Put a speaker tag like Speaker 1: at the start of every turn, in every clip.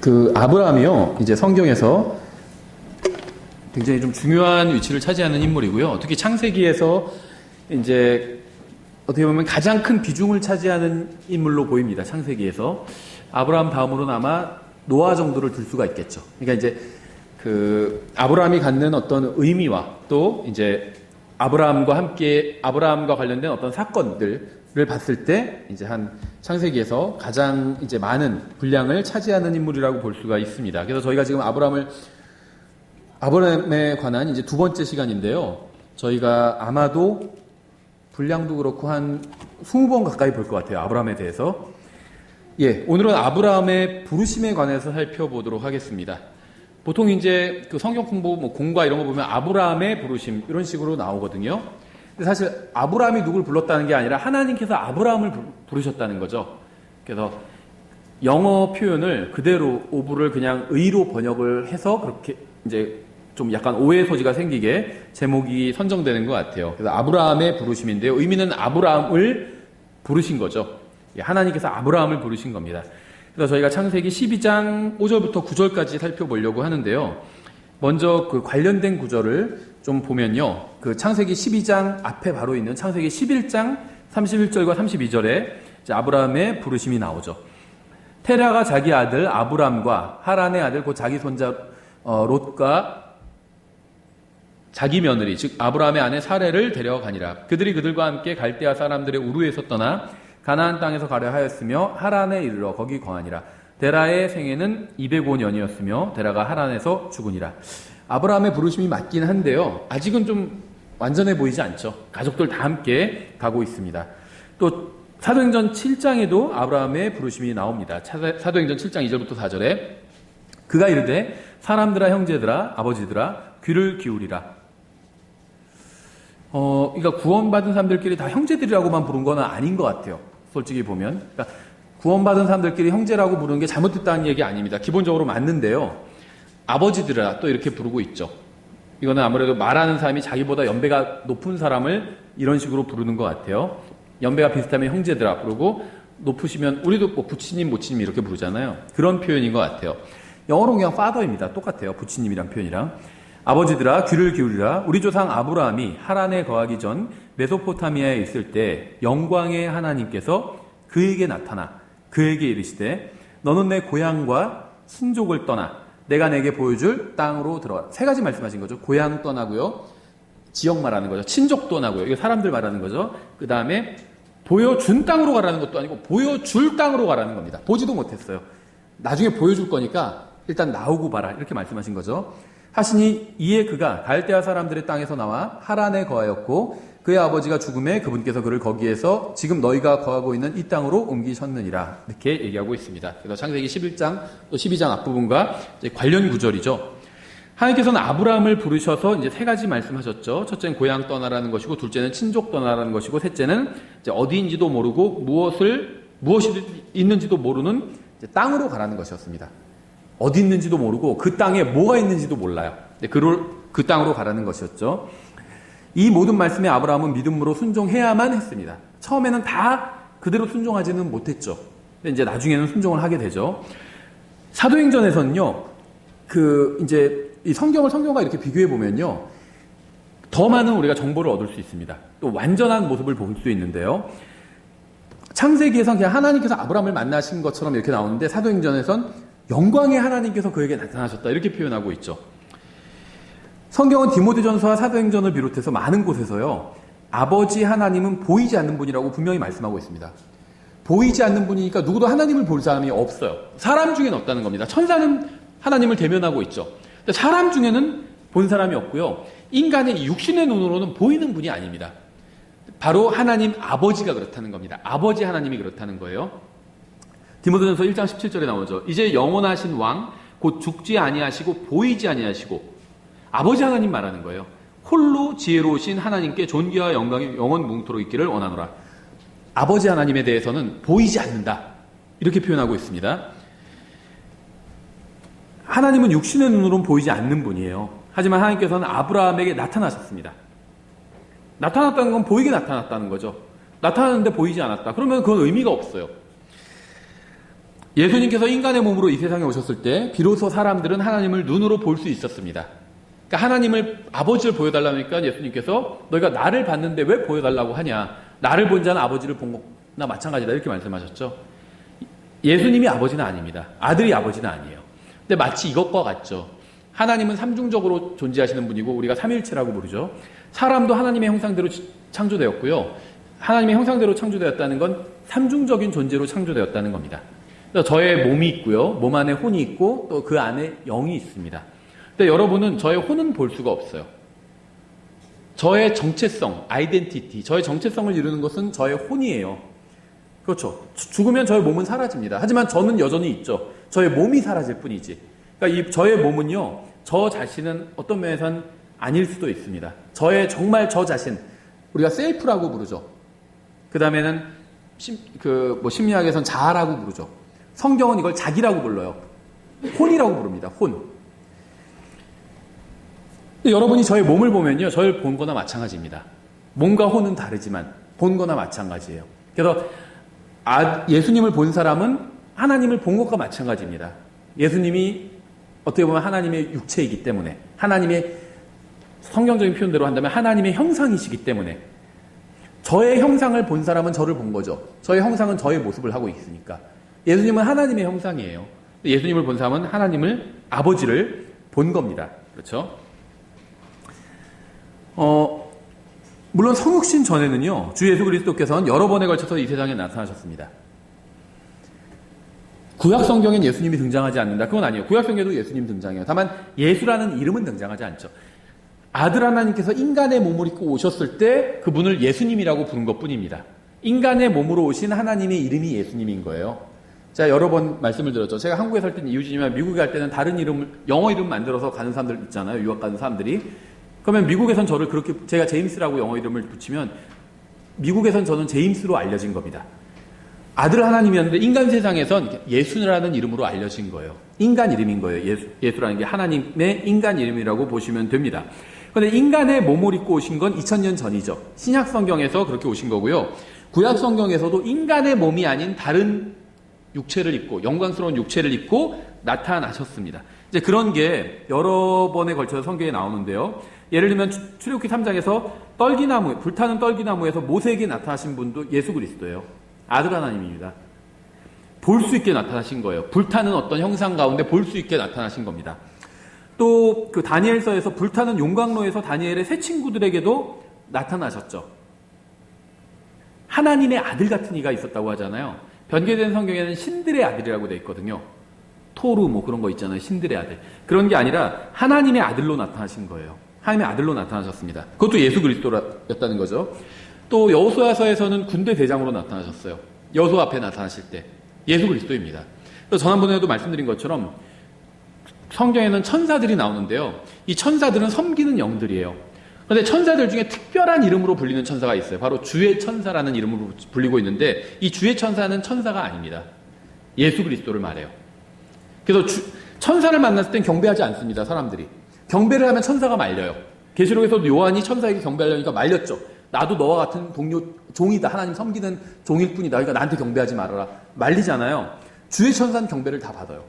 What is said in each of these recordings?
Speaker 1: 그 아브라함이요, 이제 성경에서 굉장히 좀 중요한 위치를 차지하는 인물이고요. 특히 창세기에서 이제 어떻게 보면 가장 큰 비중을 차지하는 인물로 보입니다. 창세기에서. 아브라함 다음으로는 아마 노아 정도를 들 수가 있겠죠. 그러니까 이제 그 아브라함이 갖는 어떤 의미와 또 이제 아브라함과 관련된 어떤 사건들을 봤을 때 이제 한 창세기에서 가장 이제 많은 분량을 차지하는 인물이라고 볼 수가 있습니다. 그래서 저희가 지금 아브라함에 관한 이제 두 번째 시간인데요. 저희가 아마도 분량도 그렇고 한 20번 가까이 볼 것 같아요. 아브라함에 대해서. 예, 오늘은 아브라함의 부르심에 관해서 살펴보도록 하겠습니다. 보통 이제 그 성경 공부, 공과 이런 거 보면 아브라함의 부르심 이런 식으로 나오거든요. 근데 사실 아브라함이 누굴 불렀다는 게 아니라 하나님께서 아브라함을 부르셨다는 거죠. 그래서 영어 표현을 그대로 오브를 그냥 의로 번역을 해서 그렇게 이제 좀 약간 오해 소지가 생기게 제목이 선정되는 것 같아요. 그래서 아브라함의 부르심인데요. 의미는 아브라함을 부르신 거죠. 하나님께서 아브라함을 부르신 겁니다. 그래서 저희가 창세기 12장 5절부터 9절까지 살펴보려고 하는데요. 먼저 그 관련된 구절을 좀 보면요. 그 창세기 12장 앞에 바로 있는 창세기 11장 31절과 32절에 아브라함의 부르심이 나오죠. 테라가 자기 아들 아브람과 하란의 아들 곧 자기 손자 롯과 자기 며느리 즉 아브라함의 아내 사레를 데려가니라. 그들이 그들과 함께 갈대아 사람들의 우르에서 떠나 가나안 땅에서 가려 하였으며 하란에 이르러 거기 거하니라. 데라의 생애는 205년이었으며 데라가 하란에서 죽으니라. 아브라함의 부르심이 맞긴 한데요. 아직은 좀 완전해 보이지 않죠. 가족들 다 함께 가고 있습니다. 또 사도행전 7장에도 아브라함의 부르심이 나옵니다. 사도행전 7장 2절부터 4절에 그가 이르되 사람들아 형제들아 아버지들아 귀를 기울이라. 그러니까 구원받은 사람들끼리 다 형제들이라고만 부른 건 아닌 것 같아요. 솔직히 보면. 그러니까 구원받은 사람들끼리 형제라고 부르는 게 잘못됐다는 얘기 아닙니다. 기본적으로 맞는데요. 아버지들아 또 이렇게 부르고 있죠. 이거는 아무래도 말하는 사람이 자기보다 연배가 높은 사람을 이런 식으로 부르는 것 같아요. 연배가 비슷하면 형제들아 부르고 높으시면 우리도 뭐 부치님, 모치님 이렇게 부르잖아요. 그런 표현인 것 같아요. 영어로 그냥 father입니다. 똑같아요. 부치님이란 표현이랑. 아버지들아 귀를 기울이라. 우리 조상 아브라함이 하란에 거하기 전 메소포타미아에 있을 때 영광의 하나님께서 그에게 나타나 그에게 이르시되 너는 내 고향과 친족을 떠나 내가 내게 보여줄 땅으로 들어가. 세 가지 말씀하신 거죠. 고향 떠나고요. 지역 말하는 거죠. 친족 떠나고요. 이게 사람들 말하는 거죠. 그 다음에 보여준 땅으로 가라는 것도 아니고 보여줄 땅으로 가라는 겁니다. 보지도 못했어요. 나중에 보여줄 거니까 일단 나오고 봐라. 이렇게 말씀하신 거죠. 하시니 이에 그가 갈대아 사람들의 땅에서 나와 하란에 거하였고 그의 아버지가 죽음에 그분께서 그를 거기에서 지금 너희가 거하고 있는 이 땅으로 옮기셨느니라. 이렇게 얘기하고 있습니다. 그래서 창세기 11장 또 12장 앞부분과 이제 관련 구절이죠. 하나님께서는 아브라함을 부르셔서 이제 세 가지 말씀하셨죠. 첫째는 고향 떠나라는 것이고, 둘째는 친족 떠나라는 것이고, 셋째는 이제 어디인지도 모르고 무엇이 있는지도 모르는 이제 땅으로 가라는 것이었습니다. 어디 있는지도 모르고 그 땅에 뭐가 있는지도 몰라요. 그 땅으로 가라는 것이었죠. 이 모든 말씀에 아브라함은 믿음으로 순종해야만 했습니다. 처음에는 다 그대로 순종하지는 못했죠. 근데 이제 나중에는 순종을 하게 되죠. 사도행전에서는요, 이제 이 성경과 이렇게 비교해 보면요, 더 많은 우리가 정보를 얻을 수 있습니다. 또 완전한 모습을 볼 수 있는데요. 창세기에서는 그냥 하나님께서 아브라함을 만나신 것처럼 이렇게 나오는데, 사도행전에선 영광의 하나님께서 그에게 나타나셨다 이렇게 표현하고 있죠. 성경은 디모데전서와 사도행전을 비롯해서 많은 곳에서요, 아버지 하나님은 보이지 않는 분이라고 분명히 말씀하고 있습니다. 보이지 않는 분이니까 누구도 하나님을 볼 사람이 없어요. 사람 중에는 없다는 겁니다. 천사는 하나님을 대면하고 있죠. 근데 사람 중에는 본 사람이 없고요. 인간의 육신의 눈으로는 보이는 분이 아닙니다. 바로 하나님 아버지가 그렇다는 겁니다. 아버지 하나님이 그렇다는 거예요. 디모데전서 1장 17절에 나오죠. 이제 영원하신 왕 곧 죽지 아니하시고 보이지 아니하시고, 아버지 하나님 말하는 거예요. 홀로 지혜로우신 하나님께 존귀와 영광이 영원 뭉토록 있기를 원하노라. 아버지 하나님에 대해서는 보이지 않는다 이렇게 표현하고 있습니다. 하나님은 육신의 눈으로는 보이지 않는 분이에요. 하지만 하나님께서는 아브라함에게 나타나셨습니다. 나타났다는 건 보이게 나타났다는 거죠. 나타났는데 보이지 않았다. 그러면 그건 의미가 없어요. 예수님께서 인간의 몸으로 이 세상에 오셨을 때 비로소 사람들은 하나님을 눈으로 볼 수 있었습니다. 그러니까 하나님을 아버지를 보여달라니까 예수님께서 너희가 나를 봤는데 왜 보여달라고 하냐. 나를 본 자는 아버지를 본 것나 마찬가지다 이렇게 말씀하셨죠. 예수님이 아버지는 아닙니다. 아들이 아버지는 아니에요. 근데 마치 이것과 같죠. 하나님은 삼중적으로 존재하시는 분이고 우리가 삼일체라고 부르죠. 사람도 하나님의 형상대로 창조되었고요. 하나님의 형상대로 창조되었다는 건 삼중적인 존재로 창조되었다는 겁니다. 그래서 저의 몸이 있고요. 몸 안에 혼이 있고 또 그 안에 영이 있습니다. 근데 여러분은 저의 혼은 볼 수가 없어요. 저의 정체성, 아이덴티티, 저의 정체성을 이루는 것은 저의 혼이에요. 그렇죠. 죽으면 저의 몸은 사라집니다. 하지만 저는 여전히 있죠. 저의 몸이 사라질 뿐이지. 그러니까 이 저의 몸은요, 저 자신은 어떤 면에선 아닐 수도 있습니다. 저의 정말 저 자신, 우리가 셀프라고 부르죠. 그 다음에는 심리학에선 자아라고 부르죠. 성경은 이걸 자기라고 불러요. 혼이라고 부릅니다. 혼. 여러분이 저의 몸을 보면요, 저를 본 거나 마찬가지입니다. 몸과 혼은 다르지만 본 거나 마찬가지예요. 그래서 예수님을 본 사람은 하나님을 본 것과 마찬가지입니다. 예수님이 어떻게 보면 하나님의 육체이기 때문에, 하나님의 성경적인 표현대로 한다면 하나님의 형상이시기 때문에 저의 형상을 본 사람은 저를 본 거죠. 저의 형상은 저의 모습을 하고 있으니까. 예수님은 하나님의 형상이에요. 예수님을 본 사람은 하나님을, 아버지를 본 겁니다. 그렇죠? 물론 성육신 전에는요, 주 예수 그리스도께서는 여러 번에 걸쳐서 이 세상에 나타나셨습니다. 구약 성경엔 예수님이 등장하지 않는다. 그건 아니에요. 구약 성경에도 예수님 등장해요. 다만 예수라는 이름은 등장하지 않죠. 아들 하나님께서 인간의 몸을 입고 오셨을 때 그분을 예수님이라고 부른 것뿐입니다. 인간의 몸으로 오신 하나님의 이름이 예수님인 거예요. 제가 여러 번 말씀을 드렸죠. 제가 한국에 살 때는 이웃이지만 미국에 갈 때는 다른 이름을, 영어 이름 만들어서 가는 사람들 있잖아요. 유학 가는 사람들이. 그러면 미국에선 저를 그렇게, 제가 제임스라고 영어 이름을 붙이면 미국에선 저는 제임스로 알려진 겁니다. 아들 하나님이었는데 인간 세상에선 예수라는 이름으로 알려진 거예요. 인간 이름인 거예요. 예수라는 게 하나님의 인간 이름이라고 보시면 됩니다. 그런데 인간의 몸을 입고 오신 건 2000년 전이죠. 신약 성경에서 그렇게 오신 거고요. 구약 성경에서도 인간의 몸이 아닌 다른 육체를 입고, 영광스러운 육체를 입고 나타나셨습니다. 이제 그런 게 여러 번에 걸쳐서 성경에 나오는데요. 예를 들면 출애굽기 3장에서 떨기나무, 불타는 떨기나무에서 모세에게 나타나신 분도 예수 그리스도예요. 아들 하나님입니다. 볼 수 있게 나타나신 거예요. 불타는 어떤 형상 가운데 볼 수 있게 나타나신 겁니다. 또 그 다니엘서에서 불타는 용광로에서 다니엘의 세 친구들에게도 나타나셨죠. 하나님의 아들 같은 이가 있었다고 하잖아요. 변개된 성경에는 신들의 아들이라고 되어 있거든요. 토르 뭐 그런 거 있잖아요. 신들의 아들. 그런 게 아니라 하나님의 아들로 나타나신 거예요. 하나님의 아들로 나타나셨습니다. 그것도 예수 그리스도였다는 거죠. 또 여호수아서에서는 군대 대장으로 나타나셨어요. 여호수아 앞에 나타나실 때 예수 그리스도입니다. 그래서 지난번에도 말씀드린 것처럼 성경에는 천사들이 나오는데요. 이 천사들은 섬기는 영들이에요. 그런데 천사들 중에 특별한 이름으로 불리는 천사가 있어요. 바로 주의 천사라는 이름으로 불리고 있는데 이 주의 천사는 천사가 아닙니다. 예수 그리스도를 말해요. 그래서 천사를 만났을 땐 경배하지 않습니다. 사람들이. 경배를 하면 천사가 말려요. 계시록에서도 요한이 천사에게 경배하려니까 말렸죠. 나도 너와 같은 동료 종이다. 하나님 섬기는 종일 뿐이다. 그러니까 나한테 경배하지 말아라. 말리잖아요. 주의 천사는 경배를 다 받아요.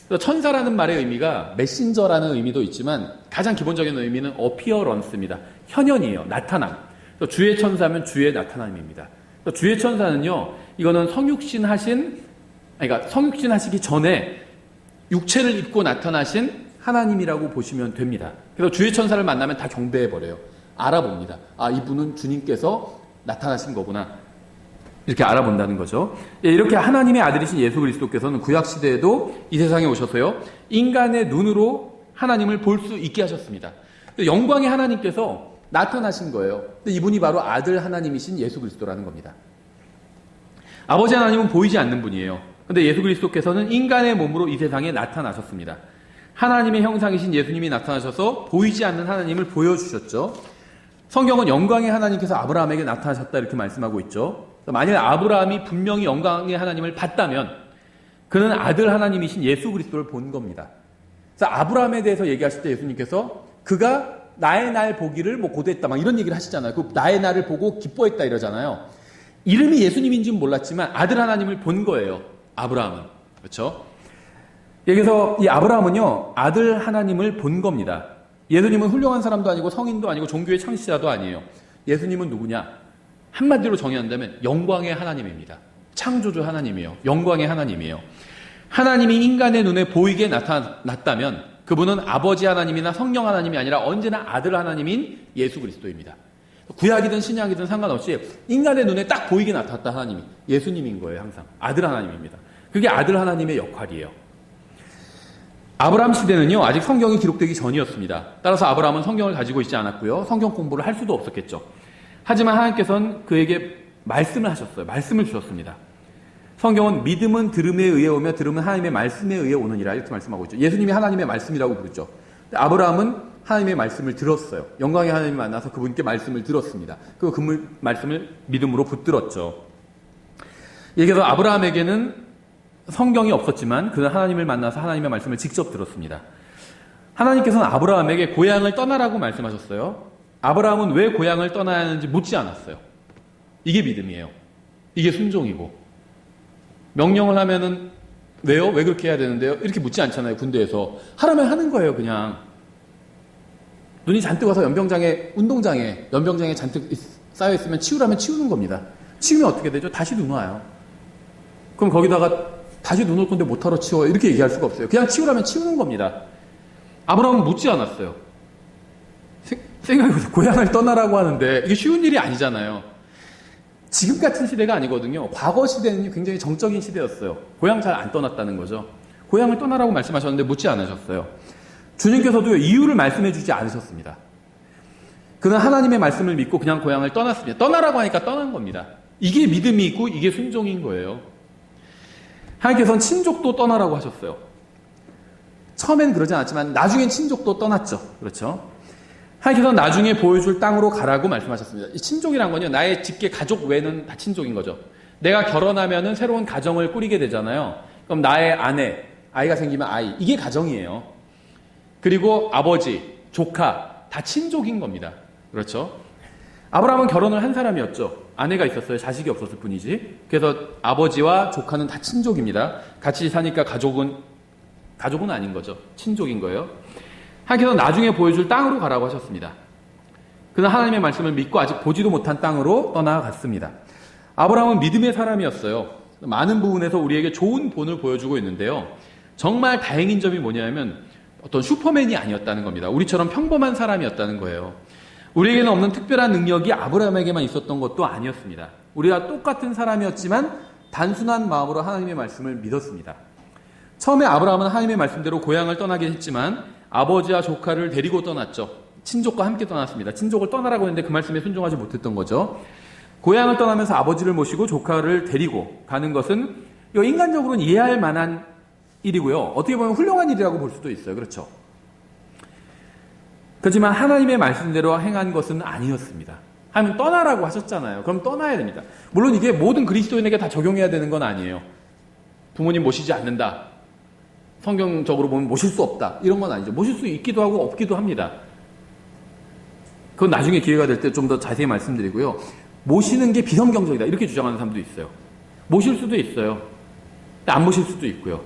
Speaker 1: 그래서 천사라는 말의 의미가 메신저라는 의미도 있지만 가장 기본적인 의미는 어피어런스입니다. 현현이에요. 나타남. 그래서 주의 천사면 주의 나타남입니다. 그래서 주의 천사는요. 이거는 성육신 하시기 전에 육체를 입고 나타나신 하나님이라고 보시면 됩니다. 그래서 주의 천사를 만나면 다 경배해버려요. 알아봅니다. 아, 이분은 주님께서 나타나신 거구나. 이렇게 알아본다는 거죠. 이렇게 하나님의 아들이신 예수 그리스도께서는 구약시대에도 이 세상에 오셔서요. 인간의 눈으로 하나님을 볼 수 있게 하셨습니다. 영광의 하나님께서 나타나신 거예요. 이분이 바로 아들 하나님이신 예수 그리스도라는 겁니다. 아버지 하나님은 보이지 않는 분이에요. 그런데 예수 그리스도께서는 인간의 몸으로 이 세상에 나타나셨습니다. 하나님의 형상이신 예수님이 나타나셔서 보이지 않는 하나님을 보여주셨죠. 성경은 영광의 하나님께서 아브라함에게 나타나셨다 이렇게 말씀하고 있죠. 만일 아브라함이 분명히 영광의 하나님을 봤다면 그는 아들 하나님이신 예수 그리스도를 본 겁니다. 그래서 아브라함에 대해서 얘기하실 때 예수님께서 그가 나의 날 보기를 고대했다 막 이런 얘기를 하시잖아요. 그 나의 날을 보고 기뻐했다 이러잖아요. 이름이 예수님인지는 몰랐지만 아들 하나님을 본 거예요. 아브라함은. 그렇죠? 여기서 이 아브라함은요, 아들 하나님을 본 겁니다. 예수님은 훌륭한 사람도 아니고 성인도 아니고 종교의 창시자도 아니에요. 예수님은 누구냐? 한마디로 정의한다면 영광의 하나님입니다. 창조주 하나님이에요. 영광의 하나님이에요. 하나님이 인간의 눈에 보이게 나타났다면 그분은 아버지 하나님이나 성령 하나님이 아니라 언제나 아들 하나님인 예수 그리스도입니다. 구약이든 신약이든 상관없이 인간의 눈에 딱 보이게 나타났다 하나님이 예수님인 거예요. 항상 아들 하나님입니다. 그게 아들 하나님의 역할이에요. 아브라함 시대는요, 아직 성경이 기록되기 전이었습니다. 따라서 아브라함은 성경을 가지고 있지 않았고요, 성경 공부를 할 수도 없었겠죠. 하지만 하나님께서는 그에게 말씀을 하셨어요. 말씀을 주셨습니다. 성경은 믿음은 들음에 의해 오며 들음은 하나님의 말씀에 의해 오느니라 이렇게 말씀하고 있죠. 예수님이 하나님의 말씀이라고 부르죠. 아브라함은 하나님의 말씀을 들었어요. 영광의 하나님을 만나서 그분께 말씀을 들었습니다. 그리고 그 말씀을 믿음으로 붙들었죠. 그래서 아브라함에게는 성경이 없었지만 그는 하나님을 만나서 하나님의 말씀을 직접 들었습니다. 하나님께서는 아브라함에게 고향을 떠나라고 말씀하셨어요. 아브라함은 왜 고향을 떠나야 하는지 묻지 않았어요. 이게 믿음이에요. 이게 순종이고. 명령을 하면은 왜요? 왜 그렇게 해야 되는데요? 이렇게 묻지 않잖아요. 군대에서. 하라면 하는 거예요. 그냥. 눈이 잔뜩 와서 운동장에 연병장에 잔뜩 쌓여있으면 치우라면 치우는 겁니다. 치우면 어떻게 되죠? 다시 눈 와요. 그럼 거기다가 다시 눈 올 건데 못하러 치워 이렇게 얘기할 수가 없어요. 그냥 치우라면 치우는 겁니다. 아브라함은 묻지 않았어요. 생각해보세요. 고향을 떠나라고 하는데 이게 쉬운 일이 아니잖아요. 지금 같은 시대가 아니거든요. 과거 시대는 굉장히 정적인 시대였어요. 고향 잘 안 떠났다는 거죠. 고향을 떠나라고 말씀하셨는데 묻지 않으셨어요. 주님께서도 이유를 말씀해 주지 않으셨습니다. 그는 하나님의 말씀을 믿고 그냥 고향을 떠났습니다. 떠나라고 하니까 떠난 겁니다. 이게 믿음이 있고 이게 순종인 거예요. 하나님께서는 친족도 떠나라고 하셨어요. 처음엔 그러지 않았지만 나중엔 친족도 떠났죠. 그렇죠? 하나님께서는 나중에 보여줄 땅으로 가라고 말씀하셨습니다. 이 친족이란 건요, 나의 직계 가족 외에는 다 친족인 거죠. 내가 결혼하면은 새로운 가정을 꾸리게 되잖아요. 그럼 나의 아내, 아이가 생기면 아이, 이게 가정이에요. 그리고 아버지, 조카, 다 친족인 겁니다. 그렇죠? 아브라함은 결혼을 한 사람이었죠. 아내가 있었어요. 자식이 없었을 뿐이지. 그래서 아버지와 조카는 다 친족입니다. 같이 사니까 가족은 아닌 거죠. 친족인 거예요. 하나님께서 나중에 보여줄 땅으로 가라고 하셨습니다. 그는 하나님의 말씀을 믿고 아직 보지도 못한 땅으로 떠나갔습니다. 아브라함은 믿음의 사람이었어요. 많은 부분에서 우리에게 좋은 본을 보여주고 있는데요. 정말 다행인 점이 뭐냐면 어떤 슈퍼맨이 아니었다는 겁니다. 우리처럼 평범한 사람이었다는 거예요. 우리에게는 없는 특별한 능력이 아브라함에게만 있었던 것도 아니었습니다. 우리가 똑같은 사람이었지만 단순한 마음으로 하나님의 말씀을 믿었습니다. 처음에 아브라함은 하나님의 말씀대로 고향을 떠나긴 했지만 아버지와 조카를 데리고 떠났죠. 친족과 함께 떠났습니다. 친족을 떠나라고 했는데 그 말씀에 순종하지 못했던 거죠. 고향을 떠나면서 아버지를 모시고 조카를 데리고 가는 것은 인간적으로는 이해할 만한 일이고요. 어떻게 보면 훌륭한 일이라고 볼 수도 있어요. 그렇죠? 그렇지만 하나님의 말씀대로 행한 것은 아니었습니다. 하나님 떠나라고 하셨잖아요. 그럼 떠나야 됩니다. 물론 이게 모든 그리스도인에게 다 적용해야 되는 건 아니에요. 부모님 모시지 않는다. 성경적으로 보면 모실 수 없다. 이런 건 아니죠. 모실 수 있기도 하고 없기도 합니다. 그건 나중에 기회가 될 때 좀 더 자세히 말씀드리고요. 모시는 게 비성경적이다. 이렇게 주장하는 사람도 있어요. 모실 수도 있어요. 안 모실 수도 있고요.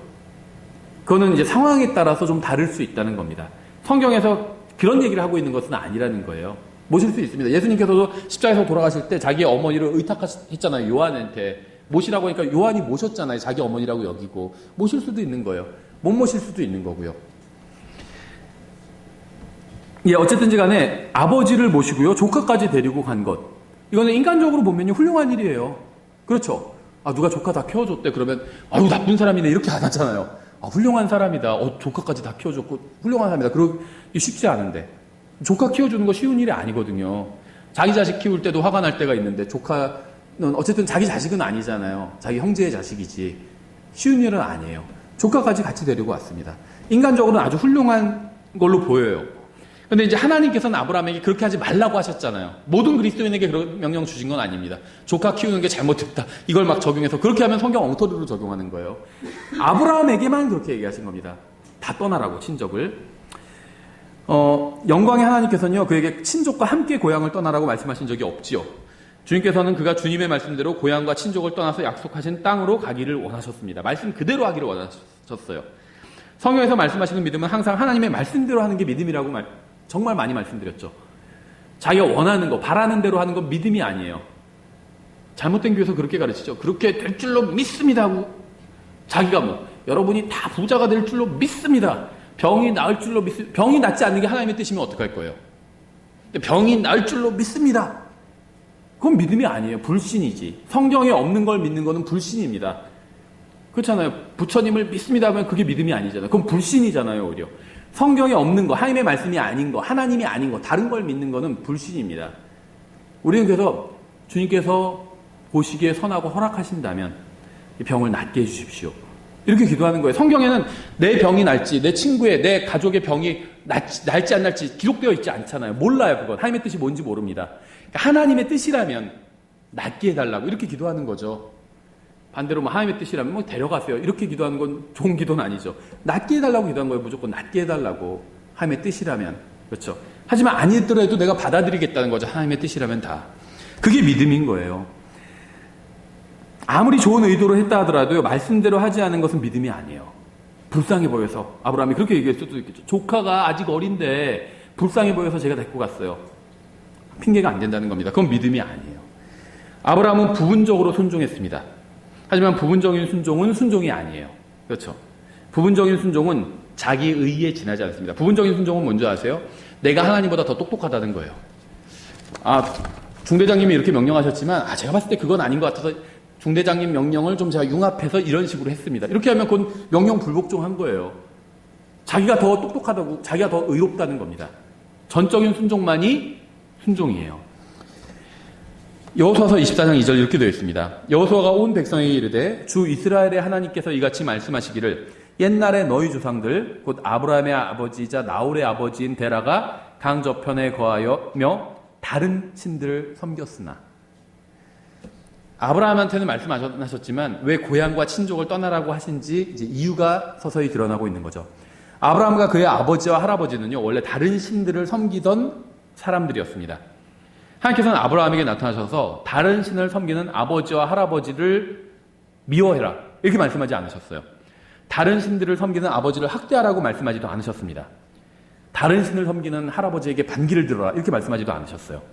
Speaker 1: 그거는 이제 상황에 따라서 좀 다를 수 있다는 겁니다. 성경에서 그런 얘기를 하고 있는 것은 아니라는 거예요. 모실 수 있습니다. 예수님께서도 십자가에서 돌아가실 때 자기 어머니를 의탁했잖아요. 요한한테. 모시라고 하니까 요한이 모셨잖아요. 자기 어머니라고 여기고. 모실 수도 있는 거예요. 못 모실 수도 있는 거고요. 예, 어쨌든지 간에 아버지를 모시고요. 조카까지 데리고 간 것. 이거는 인간적으로 보면 훌륭한 일이에요. 그렇죠? 누가 조카 다 키워줬대. 그러면 아유 나쁜 사람이네. 이렇게 안 하잖아요. 훌륭한 사람이다. 조카까지 다 키워줬고 훌륭한 사람이다. 그러기 쉽지 않은데. 조카 키워주는 거 쉬운 일이 아니거든요. 자기 자식 키울 때도 화가 날 때가 있는데 조카는 어쨌든 자기 자식은 아니잖아요. 자기 형제의 자식이지. 쉬운 일은 아니에요. 조카까지 같이 데리고 왔습니다. 인간적으로는 아주 훌륭한 걸로 보여요. 근데 이제 하나님께서는 아브라함에게 그렇게 하지 말라고 하셨잖아요. 모든 그리스도인에게 그런 명령 주신 건 아닙니다. 조카 키우는 게 잘못됐다. 이걸 막 적용해서 그렇게 하면 성경 엉터리로 적용하는 거예요. 아브라함에게만 그렇게 얘기하신 겁니다. 다 떠나라고 친족을. 영광의 하나님께서는요 그에게 친족과 함께 고향을 떠나라고 말씀하신 적이 없지요. 주님께서는 그가 주님의 말씀대로 고향과 친족을 떠나서 약속하신 땅으로 가기를 원하셨습니다. 말씀 그대로 하기를 원하셨어요. 성경에서 말씀하시는 믿음은 항상 하나님의 말씀대로 하는 게 믿음이라고 정말 많이 말씀드렸죠. 자기가 원하는 거, 바라는 대로 하는 건 믿음이 아니에요. 잘못된 교회에서 그렇게 가르치죠. 그렇게 될 줄로 믿습니다 하고 자기가 여러분이 다 부자가 될 줄로 믿습니다. 병이 나을 줄로 믿습니다. 병이 낫지 않는 게 하나님의 뜻이면 어떡할 거예요? 병이 나을 줄로 믿습니다. 그건 믿음이 아니에요. 불신이지. 성경에 없는 걸 믿는 거는 불신입니다. 그렇잖아요. 부처님을 믿습니다 하면 그게 믿음이 아니잖아요. 그건 불신이잖아요, 오히려. 성경에 없는 거, 하나님의 말씀이 아닌 거, 하나님이 아닌 거, 다른 걸 믿는 거는 불신입니다. 우리는 그래서 주님께서 보시기에 선하고 허락하신다면 이 병을 낫게 해주십시오. 이렇게 기도하는 거예요. 성경에는 내 병이 날지, 내 친구의, 내 가족의 병이 날지 안 날지 기록되어 있지 않잖아요. 몰라요, 그건. 하나님의 뜻이 뭔지 모릅니다. 그러니까 하나님의 뜻이라면 낫게 해달라고 이렇게 기도하는 거죠. 반대로 하나님의 뜻이라면 데려가세요. 이렇게 기도하는 건 좋은 기도는 아니죠. 낫게 해달라고 기도한 거예요. 무조건 낫게 해달라고. 하나님의 뜻이라면. 그렇죠. 하지만 아니더라도 내가 받아들이겠다는 거죠. 하나님의 뜻이라면 다. 그게 믿음인 거예요. 아무리 좋은 의도로 했다 하더라도 말씀대로 하지 않은 것은 믿음이 아니에요. 불쌍해 보여서. 아브라함이 그렇게 얘기할 수도 있겠죠. 조카가 아직 어린데 불쌍해 보여서 제가 데리고 갔어요. 핑계가 안 된다는 겁니다. 그건 믿음이 아니에요. 아브라함은 부분적으로 순종했습니다. 하지만 부분적인 순종은 순종이 아니에요. 그렇죠. 부분적인 순종은 자기 의에 지나지 않습니다. 부분적인 순종은 뭔지 아세요? 내가 하나님보다 더 똑똑하다는 거예요. 중대장님이 이렇게 명령하셨지만 제가 봤을 때 그건 아닌 것 같아서 중대장님 명령을 좀 제가 융합해서 이런 식으로 했습니다. 이렇게 하면 그건 명령 불복종한 거예요. 자기가 더 똑똑하다고, 자기가 더 의롭다는 겁니다. 전적인 순종만이 순종이에요. 여호수아서 24장 2절 이렇게 되어 있습니다. 여호수아가 온 백성에게 이르되 주 이스라엘의 하나님께서 이같이 말씀하시기를 옛날에 너희 조상들 곧 아브라함의 아버지이자 나홀의 아버지인 데라가 강 저편에 거하여며 다른 신들을 섬겼으나. 아브라함한테는 말씀 안 하셨지만 왜 고향과 친족을 떠나라고 하신지 이제 이유가 서서히 드러나고 있는 거죠. 아브라함과 그의 아버지와 할아버지는요 원래 다른 신들을 섬기던 사람들이었습니다. 하나님께서는 아브라함에게 나타나셔서 다른 신을 섬기는 아버지와 할아버지를 미워해라 이렇게 말씀하지 않으셨어요. 다른 신들을 섬기는 아버지를 학대하라고 말씀하지도 않으셨습니다. 다른 신을 섬기는 할아버지에게 반기를 들어라 이렇게 말씀하지도 않으셨어요.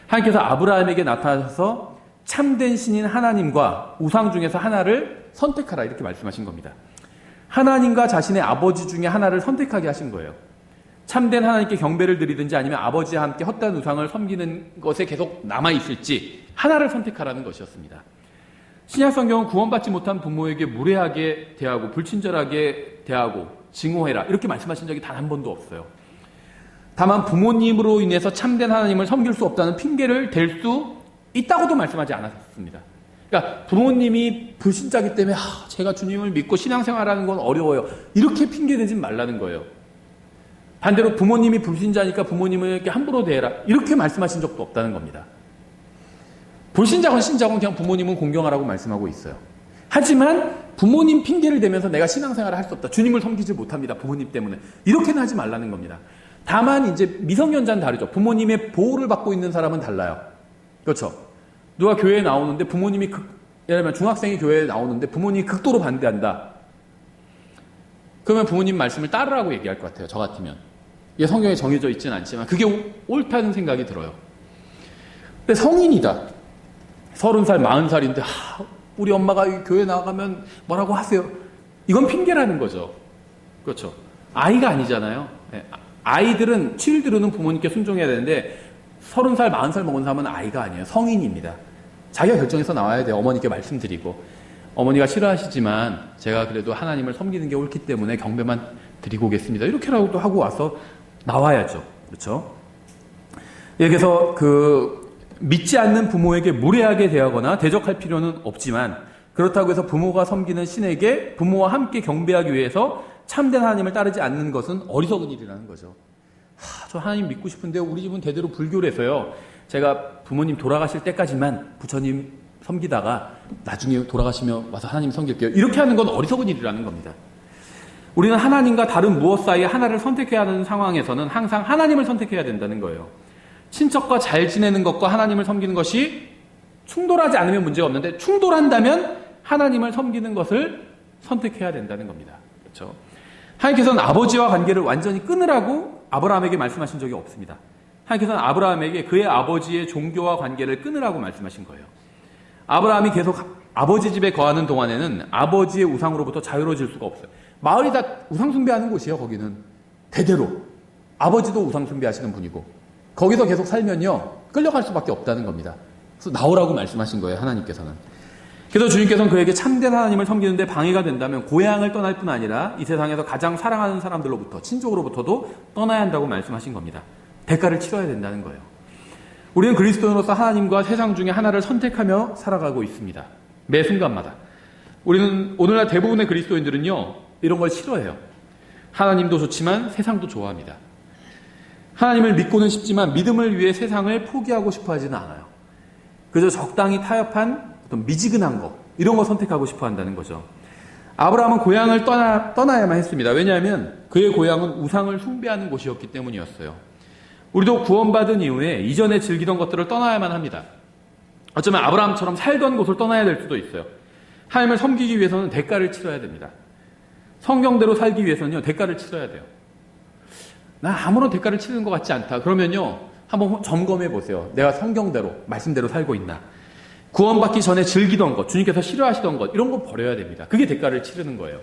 Speaker 1: 하나님께서 아브라함에게 나타나셔서 참된 신인 하나님과 우상 중에서 하나를 선택하라 이렇게 말씀하신 겁니다. 하나님과 자신의 아버지 중에 하나를 선택하게 하신 거예요. 참된 하나님께 경배를 드리든지 아니면 아버지와 함께 헛된 우상을 섬기는 것에 계속 남아있을지 하나를 선택하라는 것이었습니다. 신약성경은 구원받지 못한 부모에게 무례하게 대하고 불친절하게 대하고 증오해라 이렇게 말씀하신 적이 단 한 번도 없어요. 다만 부모님으로 인해서 참된 하나님을 섬길 수 없다는 핑계를 댈 수 있다고도 말씀하지 않았습니다. 그러니까 부모님이 불신자기 때문에 제가 주님을 믿고 신앙생활하는 건 어려워요. 이렇게 핑계대지 말라는 거예요. 반대로 부모님이 불신자니까 부모님에게 함부로 대해라. 이렇게 말씀하신 적도 없다는 겁니다. 불신자건 신자건 그냥 부모님은 공경하라고 말씀하고 있어요. 하지만 부모님 핑계를 대면서 내가 신앙생활을 할 수 없다. 주님을 섬기지 못합니다. 부모님 때문에. 이렇게는 하지 말라는 겁니다. 다만 이제 미성년자는 다르죠. 부모님의 보호를 받고 있는 사람은 달라요. 그렇죠. 누가 교회에 나오는데 부모님이 예를 들면 중학생이 교회에 나오는데 부모님이 극도로 반대한다. 그러면 부모님 말씀을 따르라고 얘기할 것 같아요. 저 같으면. 이게 성경에 정해져 있지는 않지만 그게 옳다는 생각이 들어요. 근데 성인이다. 30살, 40살인데 우리 엄마가 교회 나가면 뭐라고 하세요. 이건 핑계라는 거죠. 그렇죠. 아이가 아니잖아요. 아이들은 칠드르는 부모님께 순종해야 되는데 30살, 40살 먹은 사람은 아이가 아니에요. 성인입니다. 자기가 결정해서 나와야 돼요. 어머니께 말씀드리고. 어머니가 싫어하시지만 제가 그래도 하나님을 섬기는 게 옳기 때문에 경배만 드리고 오겠습니다. 이렇게라도 하고 와서 나와야죠. 그렇죠? 여기서 믿지 않는 부모에게 무례하게 대하거나 대적할 필요는 없지만 그렇다고 해서 부모가 섬기는 신에게 부모와 함께 경배하기 위해서 참된 하나님을 따르지 않는 것은 어리석은 일이라는 거죠. 저 하나님 믿고 싶은데 우리 집은 대대로 불교라서요. 제가 부모님 돌아가실 때까지만 부처님 섬기다가 나중에 돌아가시면 와서 하나님 섬길게요. 이렇게 하는 건 어리석은 일이라는 겁니다. 우리는 하나님과 다른 무엇 사이에 하나를 선택해야 하는 상황에서는 항상 하나님을 선택해야 된다는 거예요. 친척과 잘 지내는 것과 하나님을 섬기는 것이 충돌하지 않으면 문제가 없는데 충돌한다면 하나님을 섬기는 것을 선택해야 된다는 겁니다. 그렇죠? 하나님께서는 아버지와 관계를 완전히 끊으라고 아브라함에게 말씀하신 적이 없습니다. 하나님께서는 아브라함에게 그의 아버지의 종교와 관계를 끊으라고 말씀하신 거예요. 아브라함이 계속 아버지 집에 거하는 동안에는 아버지의 우상으로부터 자유로워질 수가 없어요. 마을이 다 우상 숭배하는 곳이에요. 거기는 대대로 아버지도 우상 숭배하시는 분이고 거기서 계속 살면요 끌려갈 수밖에 없다는 겁니다. 그래서 나오라고 말씀하신 거예요. 하나님께서는. 그래서 주님께서는 그에게 참된 하나님을 섬기는데 방해가 된다면 고향을 떠날 뿐 아니라 이 세상에서 가장 사랑하는 사람들로부터 친족으로부터도 떠나야 한다고 말씀하신 겁니다. 대가를 치러야 된다는 거예요. 우리는 그리스도인으로서 하나님과 세상 중에 하나를 선택하며 살아가고 있습니다. 매 순간마다. 우리는 오늘날 대부분의 그리스도인들은요 이런 걸 싫어해요. 하나님도 좋지만 세상도 좋아합니다. 하나님을 믿고는 싶지만 믿음을 위해 세상을 포기하고 싶어 하지는 않아요. 그저 적당히 타협한 어떤 미지근한 거 이런 거 선택하고 싶어 한다는 거죠. 아브라함은 고향을 떠나야만 했습니다. 왜냐하면 그의 고향은 우상을 숭배하는 곳이었기 때문이었어요. 우리도 구원받은 이후에 이전에 즐기던 것들을 떠나야만 합니다. 어쩌면 아브라함처럼 살던 곳을 떠나야 될 수도 있어요. 하나님을 섬기기 위해서는 대가를 치러야 됩니다. 성경대로 살기 위해서는요 대가를 치러야 돼요. 나 아무런 대가를 치르는 것 같지 않다. 그러면요 한번 점검해 보세요. 내가 성경대로 말씀대로 살고 있나. 구원받기 전에 즐기던 것, 주님께서 싫어하시던 것 이런 거 버려야 됩니다. 그게 대가를 치르는 거예요.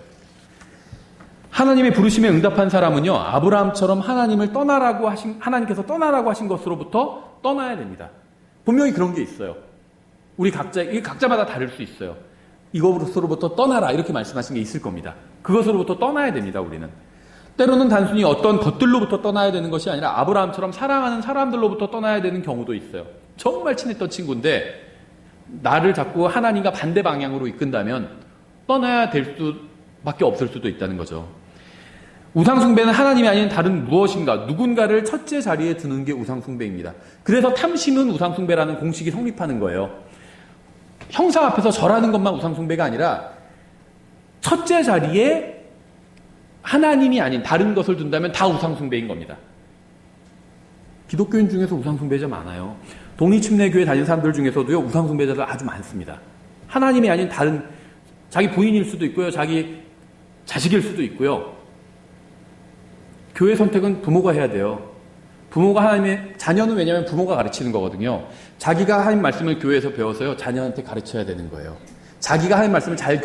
Speaker 1: 하나님의 부르심에 응답한 사람은요 아브라함처럼 하나님께서 떠나라고 하신 것으로부터 떠나야 됩니다. 분명히 그런 게 있어요. 이게 각자마다 다를 수 있어요. 이것으로부터 떠나라 이렇게 말씀하신 게 있을 겁니다. 그것으로부터 떠나야 됩니다. 우리는 때로는 단순히 어떤 것들로부터 떠나야 되는 것이 아니라 아브라함처럼 사랑하는 사람들로부터 떠나야 되는 경우도 있어요. 정말 친했던 친구인데 나를 자꾸 하나님과 반대 방향으로 이끈다면 떠나야 될 수밖에 없을 수도 있다는 거죠. 우상숭배는 하나님이 아닌 다른 무엇인가 누군가를 첫째 자리에 두는 게 우상숭배입니다. 그래서 탐심은 우상숭배라는 공식이 성립하는 거예요. 형상 앞에서 절하는 것만 우상숭배가 아니라 첫째 자리에 하나님이 아닌 다른 것을 둔다면 다 우상숭배인 겁니다. 기독교인 중에서 우상숭배자 많아요. 독립침례교회 다니는 사람들 중에서도요 우상숭배자들 아주 많습니다. 하나님이 아닌 다른 자기 부인일 수도 있고요. 자기 자식일 수도 있고요. 교회 선택은 부모가 해야 돼요. 부모가 하나님의 자녀는 왜냐하면 부모가 가르치는 거거든요. 자기가 하나님 말씀을 교회에서 배워서요 자녀한테 가르쳐야 되는 거예요. 자기가 하나님 말씀을 잘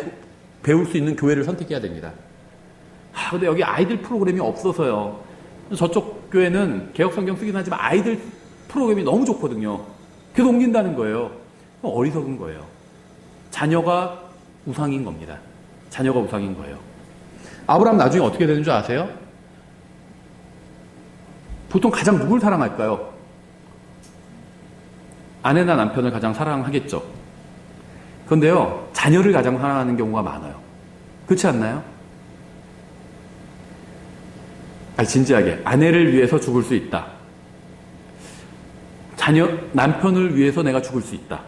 Speaker 1: 배울 수 있는 교회를 선택해야 됩니다. 근데 여기 아이들 프로그램이 없어서요. 저쪽 교회는 개혁성경 쓰긴 하지만 아이들 프로그램이 너무 좋거든요. 그래서 옮긴다는 거예요. 어리석은 거예요. 자녀가 우상인 겁니다. 자녀가 우상인 거예요. 아브라함 나중에 어떻게 되는 줄 아세요? 보통 가장 누굴 사랑할까요? 아내나 남편을 가장 사랑하겠죠. 그런데요, 자녀를 가장 사랑하는 경우가 많아요. 그렇지 않나요? 진지하게 아내를 위해서 죽을 수 있다. 남편을 위해서 내가 죽을 수 있다.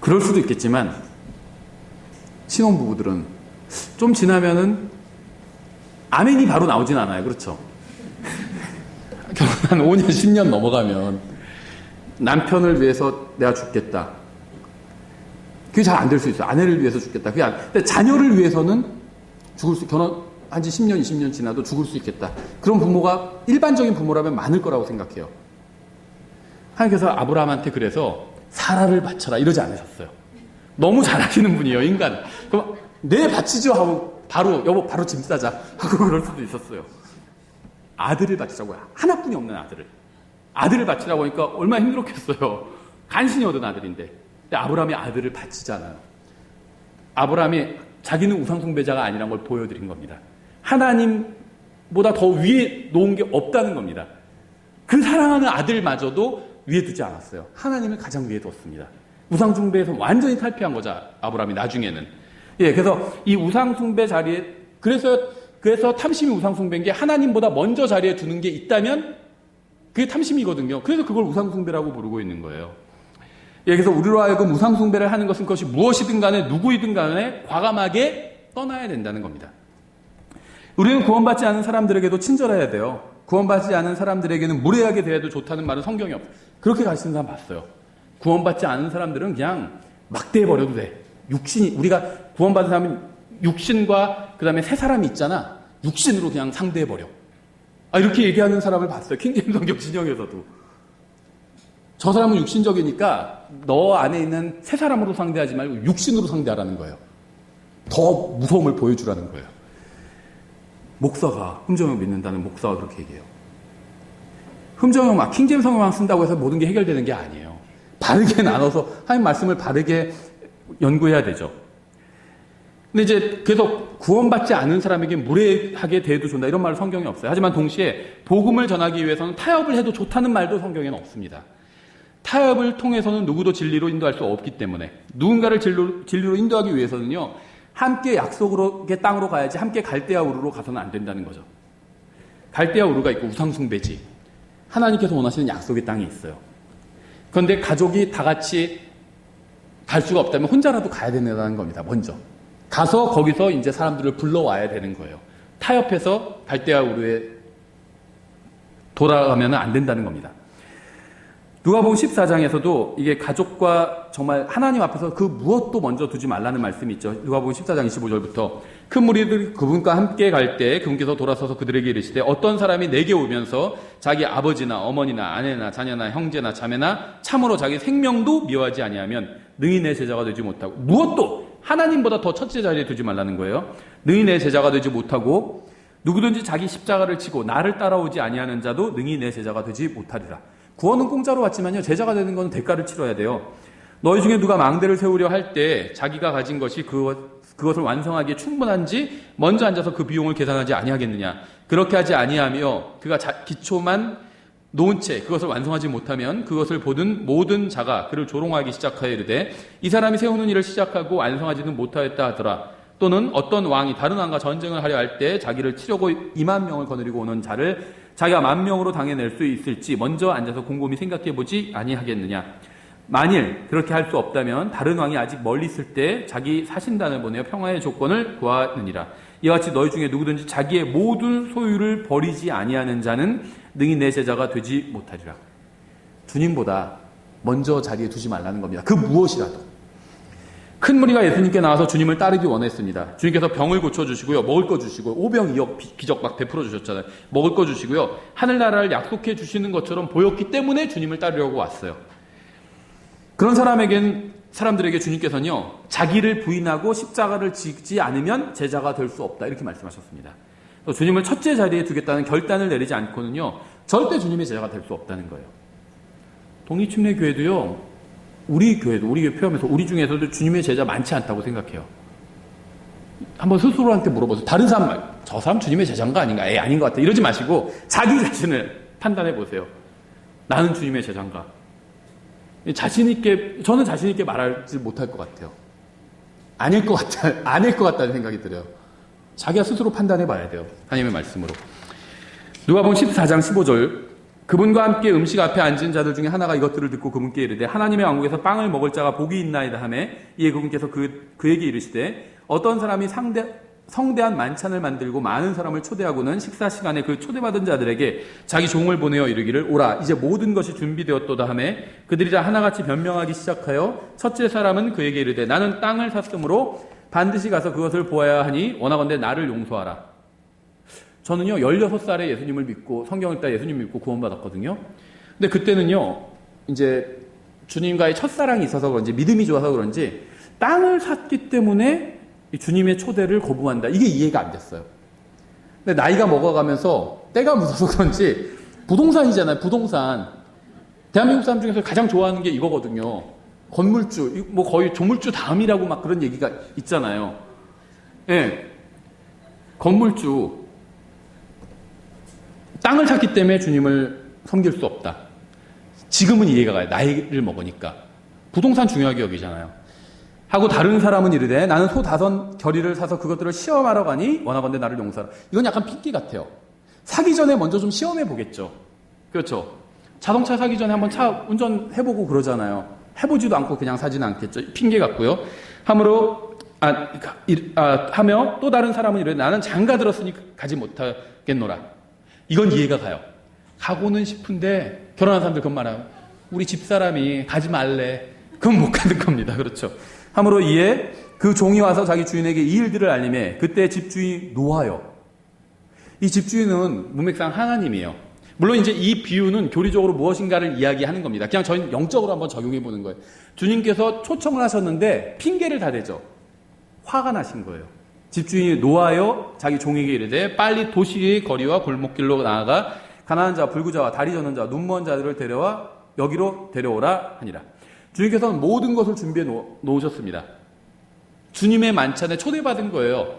Speaker 1: 그럴 수도 있겠지만 신혼부부들은 좀 지나면은 아멘이 바로 나오진 않아요. 그렇죠? 결혼 한 5년, 10년 넘어가면 남편을 위해서 내가 죽겠다. 그게 잘 안 될 수 있어요. 아내를 위해서 죽겠다. 근데 자녀를 위해서는 결혼한 지 10년, 20년 지나도 죽을 수 있겠다. 그런 부모가 일반적인 부모라면 많을 거라고 생각해요. 하나님께서 아브라함한테 그래서 사라를 바쳐라 이러지 않으셨어요. 너무 잘하시는 분이에요, 인간. 그럼 네 바치죠 하고 여보 바로 짐 싸자 하고 그럴 수도 있었어요. 아들을 바치라고요. 하나뿐이 없는 아들을 바치라고 하니까 얼마나 힘들었겠어요. 간신히 얻은 아들인데. 근데 아브라함이 아들을 바치잖아요. 아브라함이 자기는 우상숭배자가 아니라는 걸 보여드린 겁니다. 하나님보다 더 위에 놓은 게 없다는 겁니다. 그 사랑하는 아들마저도 위에 두지 않았어요. 하나님을 가장 위에 뒀습니다. 우상숭배에서 완전히 탈피한 거죠. 아브라함이 나중에는. 그래서 이 우상숭배 자리에 그래서 탐심이 우상숭배인 게 하나님보다 먼저 자리에 두는 게 있다면 그게 탐심이거든요. 그래서 그걸 우상숭배라고 부르고 있는 거예요. 그래서 우리로 하여금 우상숭배를 하는 것은 그것이 무엇이든 간에 누구이든 간에 과감하게 떠나야 된다는 겁니다. 우리는 구원받지 않은 사람들에게도 친절해야 돼요. 구원받지 않은 사람들에게는 무례하게 대해도 좋다는 말은 성경이 없어요. 그렇게 가르치는 사람 봤어요. 구원받지 않은 사람들은 그냥 막대해버려도 돼. 우리가 구원받은 사람은 육신과 그 다음에 새 사람이 있잖아. 육신으로 그냥 상대해버려. 이렇게 얘기하는 사람을 봤어요. 킹제임스 성경 진영에서도. 저 사람은 육신적이니까 너 안에 있는 새 사람으로 상대하지 말고 육신으로 상대하라는 거예요. 더 무서움을 보여주라는 거예요. 목사가, 흠정형 믿는다는 목사가 그렇게 얘기해요. 흠정형 킹제임스 성경만 쓴다고 해서 모든 게 해결되는 게 아니에요. 바르게 나눠서 하나님 말씀을 바르게 연구해야 되죠. 근데 이제 계속 구원받지 않은 사람에게 무례하게 대해도 좋다 이런 말은 성경에 없어요. 하지만 동시에 복음을 전하기 위해서는 타협을 해도 좋다는 말도 성경에는 없습니다. 타협을 통해서는 누구도 진리로 인도할 수 없기 때문에 누군가를 진리로 인도하기 위해서는요. 함께 약속의 땅으로 가야지 함께 갈대아 우르로 가서는 안 된다는 거죠. 갈대아 우르가 있고 우상숭배지. 하나님께서 원하시는 약속의 땅이 있어요. 그런데 가족이 다 같이 갈 수가 없다면 혼자라도 가야 된다는 겁니다. 먼저. 가서 거기서 이제 사람들을 불러와야 되는 거예요. 타협해서 갈대아 우르에 돌아가면 안 된다는 겁니다. 누가복음 14장에서도 이게 가족과 정말 하나님 앞에서 그 무엇도 먼저 두지 말라는 말씀이 있죠. 누가복음 14장 25절부터 큰 무리들이 그분과 함께 갈 때 그분께서 돌아서서 그들에게 이르시되 어떤 사람이 내게 오면서 자기 아버지나 어머니나 아내나 자녀나 형제나 자매나 참으로 자기 생명도 미워하지 아니하면 능히 내 제자가 되지 못하고 무엇도 하나님보다 더 첫째 자리에 두지 말라는 거예요. 능히 내 제자가 되지 못하고 누구든지 자기 십자가를 치고 나를 따라오지 아니하는 자도 능히 내 제자가 되지 못하리라. 구원은 공짜로 왔지만요. 제자가 되는 건 대가를 치러야 돼요. 너희 중에 누가 망대를 세우려 할 때 자기가 가진 것이 그것을 완성하기에 충분한지 먼저 앉아서 그 비용을 계산하지 아니하겠느냐. 그렇게 하지 아니하며 그가 기초만 놓은 채 그것을 완성하지 못하면 그것을 보는 모든 자가 그를 조롱하기 시작하여 이르되 이 사람이 세우는 일을 시작하고 완성하지는 못하였다 하더라. 또는 어떤 왕이 다른 왕과 전쟁을 하려 할 때 자기를 치려고 2만 명을 거느리고 오는 자를 자기가 10,000명으로 당해낼 수 있을지 먼저 앉아서 곰곰이 생각해보지 아니하겠느냐. 만일 그렇게 할 수 없다면 다른 왕이 아직 멀리 있을 때 자기 사신단을 보내어 평화의 조건을 구하느니라. 이와 같이 너희 중에 누구든지 자기의 모든 소유를 버리지 아니하는 자는 능히 내 제자가 되지 못하리라. 주님보다 먼저 자리에 두지 말라는 겁니다. 그 무엇이라도. 큰 무리가 예수님께 나와서 주님을 따르기 원했습니다. 주님께서 병을 고쳐주시고요. 먹을 거 주시고 오병이어 기적 막 베풀어 주셨잖아요. 먹을 거 주시고요. 하늘나라를 약속해 주시는 것처럼 보였기 때문에 주님을 따르려고 왔어요. 그런 사람들에게 주님께서는요. 자기를 부인하고 십자가를 지지 않으면 제자가 될 수 없다. 이렇게 말씀하셨습니다. 주님을 첫째 자리에 두겠다는 결단을 내리지 않고는요. 절대 주님의 제자가 될 수 없다는 거예요. 독립침례교회도요. 우리 교회 포함해서 우리 중에서도 주님의 제자 많지 않다고 생각해요. 한번 스스로한테 물어보세요. 다른 사람 저 사람 주님의 제자인가 아닌가? 아닌 것 같아. 이러지 마시고 자기 자신을 판단해 보세요. 나는 주님의 제자인가? 저는 자신 있게 말하지 못할 것 같아요. 아닐 것 같다는 생각이 들어요. 자기가 스스로 판단해 봐야 돼요. 하나님의 말씀으로. 누가복음 14장 15절 그분과 함께 음식 앞에 앉은 자들 중에 하나가 이것들을 듣고 그분께 이르되 하나님의 왕국에서 빵을 먹을 자가 복이 있나이다 하매 이에 그분께서 그에게 이르시되 어떤 사람이 성대한 만찬을 만들고 많은 사람을 초대하고는 식사 시간에 그 초대받은 자들에게 자기 종을 보내어 이르기를 오라 이제 모든 것이 준비되었도다 하매 그들이 다 하나같이 변명하기 시작하여 첫째 사람은 그에게 이르되 나는 땅을 샀으므로 반드시 가서 그것을 보아야 하니 원하건대 나를 용서하라. 저는요, 16살에 예수님을 믿고, 성경을 따라 예수님을 믿고 구원받았거든요. 근데 그때는요, 이제 주님과의 첫사랑이 있어서 그런지, 믿음이 좋아서 그런지, 땅을 샀기 때문에 주님의 초대를 거부한다. 이게 이해가 안 됐어요. 근데 나이가 먹어가면서 때가 묻어서 그런지, 부동산이잖아요, 부동산. 대한민국 사람 중에서 가장 좋아하는 게 이거거든요. 건물주, 뭐 거의 조물주 다음이라고 막 그런 얘기가 있잖아요. 예. 네. 건물주. 땅을 샀기 때문에 주님을 섬길 수 없다. 지금은 이해가 가요. 나이를 먹으니까. 부동산 중요하게 여기잖아요. 하고 다른 사람은 이르되 나는 소 5 겨리를 사서 그것들을 시험하러 가니 원하건대 나를 용서하라. 이건 약간 핑계 같아요. 사기 전에 먼저 좀 시험해 보겠죠. 그렇죠. 자동차 사기 전에 한번 차 운전해보고 그러잖아요. 해보지도 않고 그냥 사지는 않겠죠. 핑계 같고요. 하며 또 다른 사람은 이르되 나는 장가 들었으니 가지 못하겠노라. 이건 이해가 가요. 가고는 싶은데 결혼한 사람들 그런 말 하요. 우리 집사람이 가지 말래. 그럼 못 가는 겁니다. 그렇죠. 함으로 이에 그 종이 와서 자기 주인에게 이 일들을 알림해 그때 집주인이 노하여. 이 집주인은 문맥상 하나님이에요. 물론 이제 이 비유는 교리적으로 무엇인가를 이야기하는 겁니다. 그냥 저희는 영적으로 한번 적용해 보는 거예요. 주님께서 초청을 하셨는데 핑계를 다 대죠. 화가 나신 거예요. 집주인이 노하여 자기 종에게 이르되 빨리 도시의 거리와 골목길로 나아가 가난한 자, 불구자와 다리 저는 자, 눈먼 자들을 데려와 여기로 데려오라 하니라. 주님께서는 모든 것을 준비해 놓으셨습니다. 주님의 만찬에 초대받은 거예요.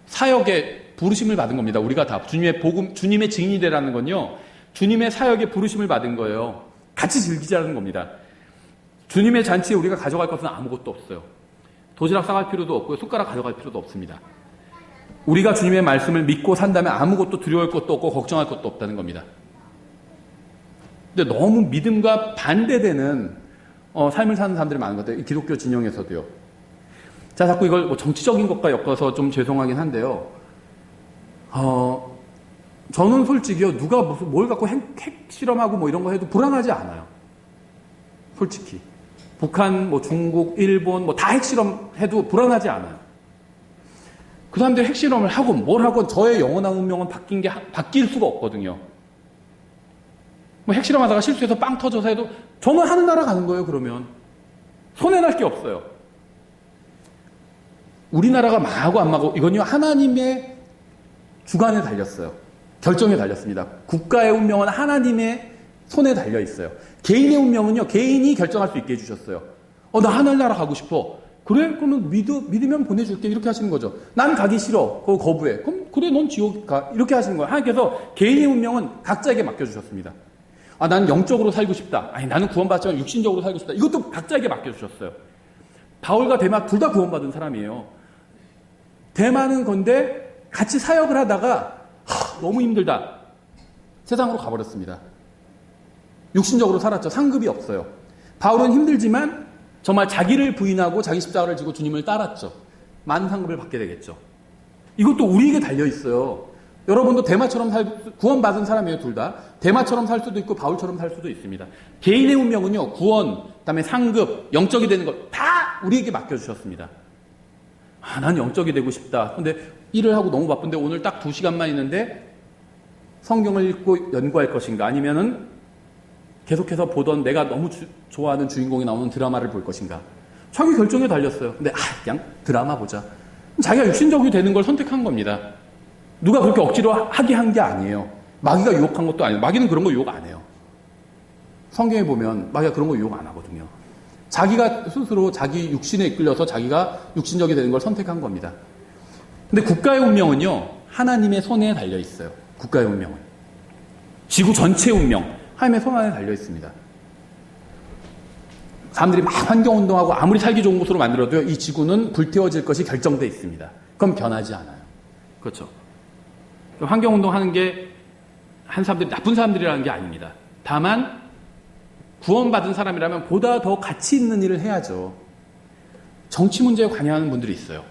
Speaker 1: 사역에 부르심을 받은 겁니다. 우리가 다 주님의 복음, 주님의 증인이 되라는 건요, 주님의 사역에 부르심을 받은 거예요. 같이 즐기자는 겁니다. 주님의 잔치에 우리가 가져갈 것은 아무것도 없어요. 도시락 싸갈 필요도 없고요, 숟가락 가져갈 필요도 없습니다. 우리가 주님의 말씀을 믿고 산다면 아무것도 두려울 것도 없고 걱정할 것도 없다는 겁니다. 근데 너무 믿음과 반대되는 삶을 사는 사람들이 많은 것 같아요. 기독교 진영에서도요. 자, 자꾸 이걸 뭐 정치적인 것과 엮어서 좀 죄송하긴 한데요. 저는 솔직히요, 누가 무슨 뭘 갖고 핵실험하고 뭐 이런 거 해도 불안하지 않아요. 솔직히. 북한, 뭐 중국, 일본, 뭐 다 핵실험 해도 불안하지 않아요. 그 사람들이 핵실험을 하고 뭘 하건 저의 영원한 운명은 바뀔 수가 없거든요. 뭐 핵실험하다가 실수해서 빵 터져서 해도 저는 하는 나라 가는 거예요, 그러면. 손해날 게 없어요. 우리나라가 망하고 안 망하고 이건요, 하나님의 주관에 달렸어요. 결정에 달렸습니다. 국가의 운명은 하나님의 손에 달려 있어요. 개인의 운명은요, 개인이 결정할 수 있게 해주셨어요. 나 하늘나라 가고 싶어. 그래? 그러면 믿으면 보내줄게. 이렇게 하시는 거죠. 난 가기 싫어. 그거 거부해. 그럼 그래, 넌 지옥 가. 이렇게 하시는 거예요. 하나님께서 개인의 운명은 각자에게 맡겨주셨습니다. 나는 영적으로 살고 싶다. 아니, 나는 구원받지만 육신적으로 살고 싶다. 이것도 각자에게 맡겨주셨어요. 바울과 데마 둘 다 구원받은 사람이에요. 데마는 건데 같이 사역을 하다가 너무 힘들다. 세상으로 가버렸습니다. 육신적으로 살았죠. 상급이 없어요. 바울은 힘들지만 정말 자기를 부인하고 자기 십자가를 지고 주님을 따랐죠. 많은 상급을 받게 되겠죠. 이것도 우리에게 달려있어요. 여러분도 데마처럼 구원받은 사람이에요, 둘 다. 데마처럼 살 수도 있고 바울처럼 살 수도 있습니다. 개인의 운명은요, 구원, 그다음에 상급, 영적이 되는 것 다 우리에게 맡겨주셨습니다. 난 영적이 되고 싶다. 근데 일을 하고 너무 바쁜데 오늘 딱 2시간만 있는데 성경을 읽고 연구할 것인가, 아니면은 계속해서 보던 내가 너무 좋아하는 주인공이 나오는 드라마를 볼 것인가. 자기 결정에 달렸어요. 근데 그냥 드라마 보자. 자기가 육신적이 되는 걸 선택한 겁니다. 누가 그렇게 억지로 하게 한 게 아니에요. 마귀가 유혹한 것도 아니에요. 마귀는 그런 거 유혹 안 해요. 성경에 보면 마귀가 그런 거 유혹 안 하거든요. 자기가 스스로 자기 육신에 이끌려서 자기가 육신적이 되는 걸 선택한 겁니다. 근데 국가의 운명은요, 하나님의 손에 달려 있어요. 국가의 운명은. 지구 전체의 운명, 하나님의 손 안에 달려 있습니다. 사람들이 막 환경운동하고 아무리 살기 좋은 곳으로 만들어도요, 이 지구는 불태워질 것이 결정되어 있습니다. 그럼 변하지 않아요. 그렇죠. 환경운동 하는 게 한 사람들이 나쁜 사람들이라는 게 아닙니다. 다만 구원받은 사람이라면 보다 더 가치 있는 일을 해야죠. 정치 문제에 관여하는 분들이 있어요.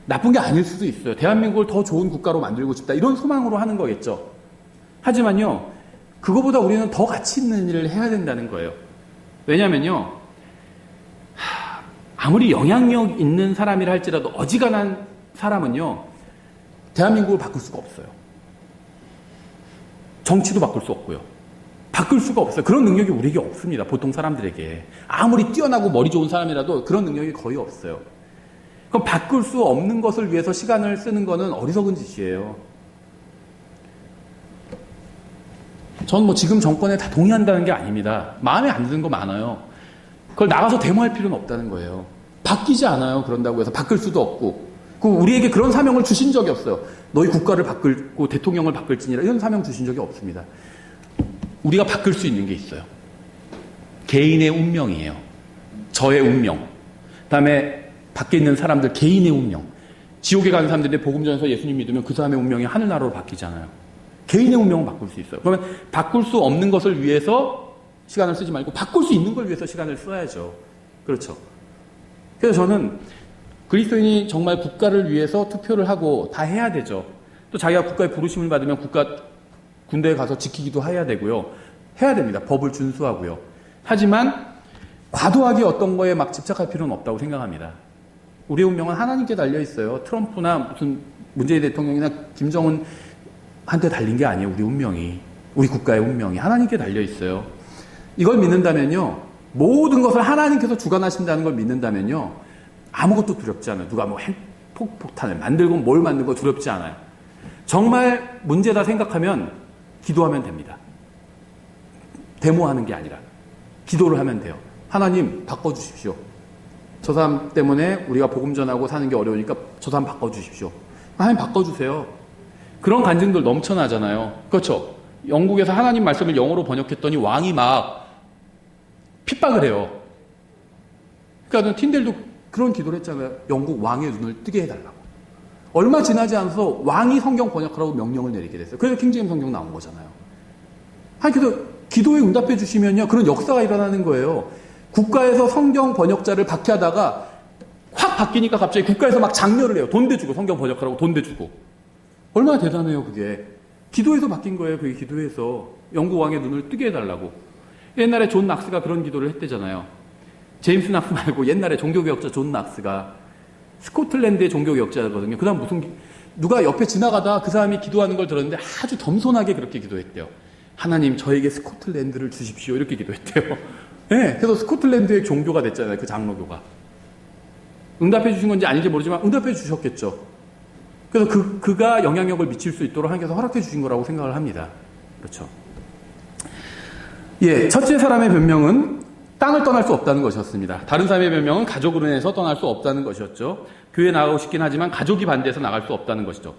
Speaker 1: 나쁜 게 아닐 수도 있어요. 대한민국을 더 좋은 국가로 만들고 싶다, 이런 소망으로 하는 거겠죠. 하지만요, 그거보다 우리는 더 가치 있는 일을 해야 된다는 거예요. 왜냐면요, 아무리 영향력 있는 사람이라 할지라도 어지간한 사람은요, 대한민국을 바꿀 수가 없어요. 정치도 바꿀 수 없고요. 바꿀 수가 없어요. 그런 능력이 우리에게 없습니다. 보통 사람들에게. 아무리 뛰어나고 머리 좋은 사람이라도 그런 능력이 거의 없어요. 그럼 바꿀 수 없는 것을 위해서 시간을 쓰는 거는 어리석은 짓이에요. 전 지금 정권에 다 동의한다는 게 아닙니다. 마음에 안 드는 거 많아요. 그걸 나가서 데모할 필요는 없다는 거예요. 바뀌지 않아요. 그런다고 해서 바꿀 수도 없고. 우리에게 그런 사명을 주신 적이 없어요. 너희 국가를 바꾸고 대통령을 바꿀지니라, 이런 사명 주신 적이 없습니다. 우리가 바꿀 수 있는 게 있어요. 개인의 운명이에요. 저의 운명. 그다음에 밖에 있는 사람들 개인의 운명. 지옥에 가는 사람들인데 복음 전해서 예수님 믿으면 그 사람의 운명이 하늘나라로 바뀌잖아요. 개인의 운명은 바꿀 수 있어요. 그러면 바꿀 수 없는 것을 위해서 시간을 쓰지 말고 바꿀 수 있는 걸 위해서 시간을 써야죠. 그렇죠. 그래서 저는 그리스도인이 정말 국가를 위해서 투표를 하고 다 해야 되죠. 또 자기가 국가의 부르심을 받으면 군대에 가서 지키기도 해야 되고요. 해야 됩니다. 법을 준수하고요. 하지만 과도하게 어떤 거에 막 집착할 필요는 없다고 생각합니다. 우리의 운명은 하나님께 달려 있어요. 트럼프나 무슨 문재인 대통령이나 김정은한테 달린 게 아니에요. 우리 운명이. 우리 국가의 운명이 하나님께 달려 있어요. 이걸 믿는다면요. 모든 것을 하나님께서 주관하신다는 걸 믿는다면요. 아무것도 두렵지 않아요. 누가 뭐 핵폭탄을 만들고 뭘 만들고 두렵지 않아요. 정말 문제다 생각하면 기도하면 됩니다. 데모하는 게 아니라 기도를 하면 돼요. 하나님 바꿔주십시오. 저 사람 때문에 우리가 복음 전하고 사는 게 어려우니까 저 사람 바꿔주십시오. 하나님 바꿔주세요. 그런 간증들 넘쳐나잖아요. 그렇죠? 영국에서 하나님 말씀을 영어로 번역했더니 왕이 막 핍박을 해요. 그러니까 틴델도 그런 기도를 했잖아요. 영국 왕의 눈을 뜨게 해달라고. 얼마 지나지 않아서 왕이 성경 번역하라고 명령을 내리게 됐어요. 그래서 킹제임 성경 나온 거잖아요. 그래서 기도에 응답해 주시면요. 그런 역사가 일어나는 거예요. 국가에서 성경 번역자를 박해하다가 확 바뀌니까 갑자기 국가에서 막 장려를 해요. 돈 대주고 성경 번역하라고 돈 대주고. 얼마나 대단해요 그게. 기도에서 바뀐 거예요. 그게 기도에서. 영국 왕의 눈을 뜨게 해달라고. 옛날에 존 낙스가 그런 기도를 했대잖아요. 제임스 낙스 말고 옛날에 종교개혁자 존 낙스가 스코틀랜드의 종교개혁자거든요. 그 다음 누가 옆에 지나가다 그 사람이 기도하는 걸 들었는데 아주 겸손하게 그렇게 기도했대요. 하나님 저에게 스코틀랜드를 주십시오. 이렇게 기도했대요. 네, 그래서 스코틀랜드의 종교가 됐잖아요. 그 장로교가. 응답해 주신 건지 아닌지 모르지만 응답해 주셨겠죠. 그래서 그가 영향력을 미칠 수 있도록 하나님께서 허락해 주신 거라고 생각을 합니다. 그렇죠. 예, 첫째 사람의 변명은 땅을 떠날 수 없다는 것이었습니다. 다른 사람의 변명은 가족으로 인해서 떠날 수 없다는 것이었죠. 교회에 나가고 싶긴 하지만 가족이 반대해서 나갈 수 없다는 것이죠.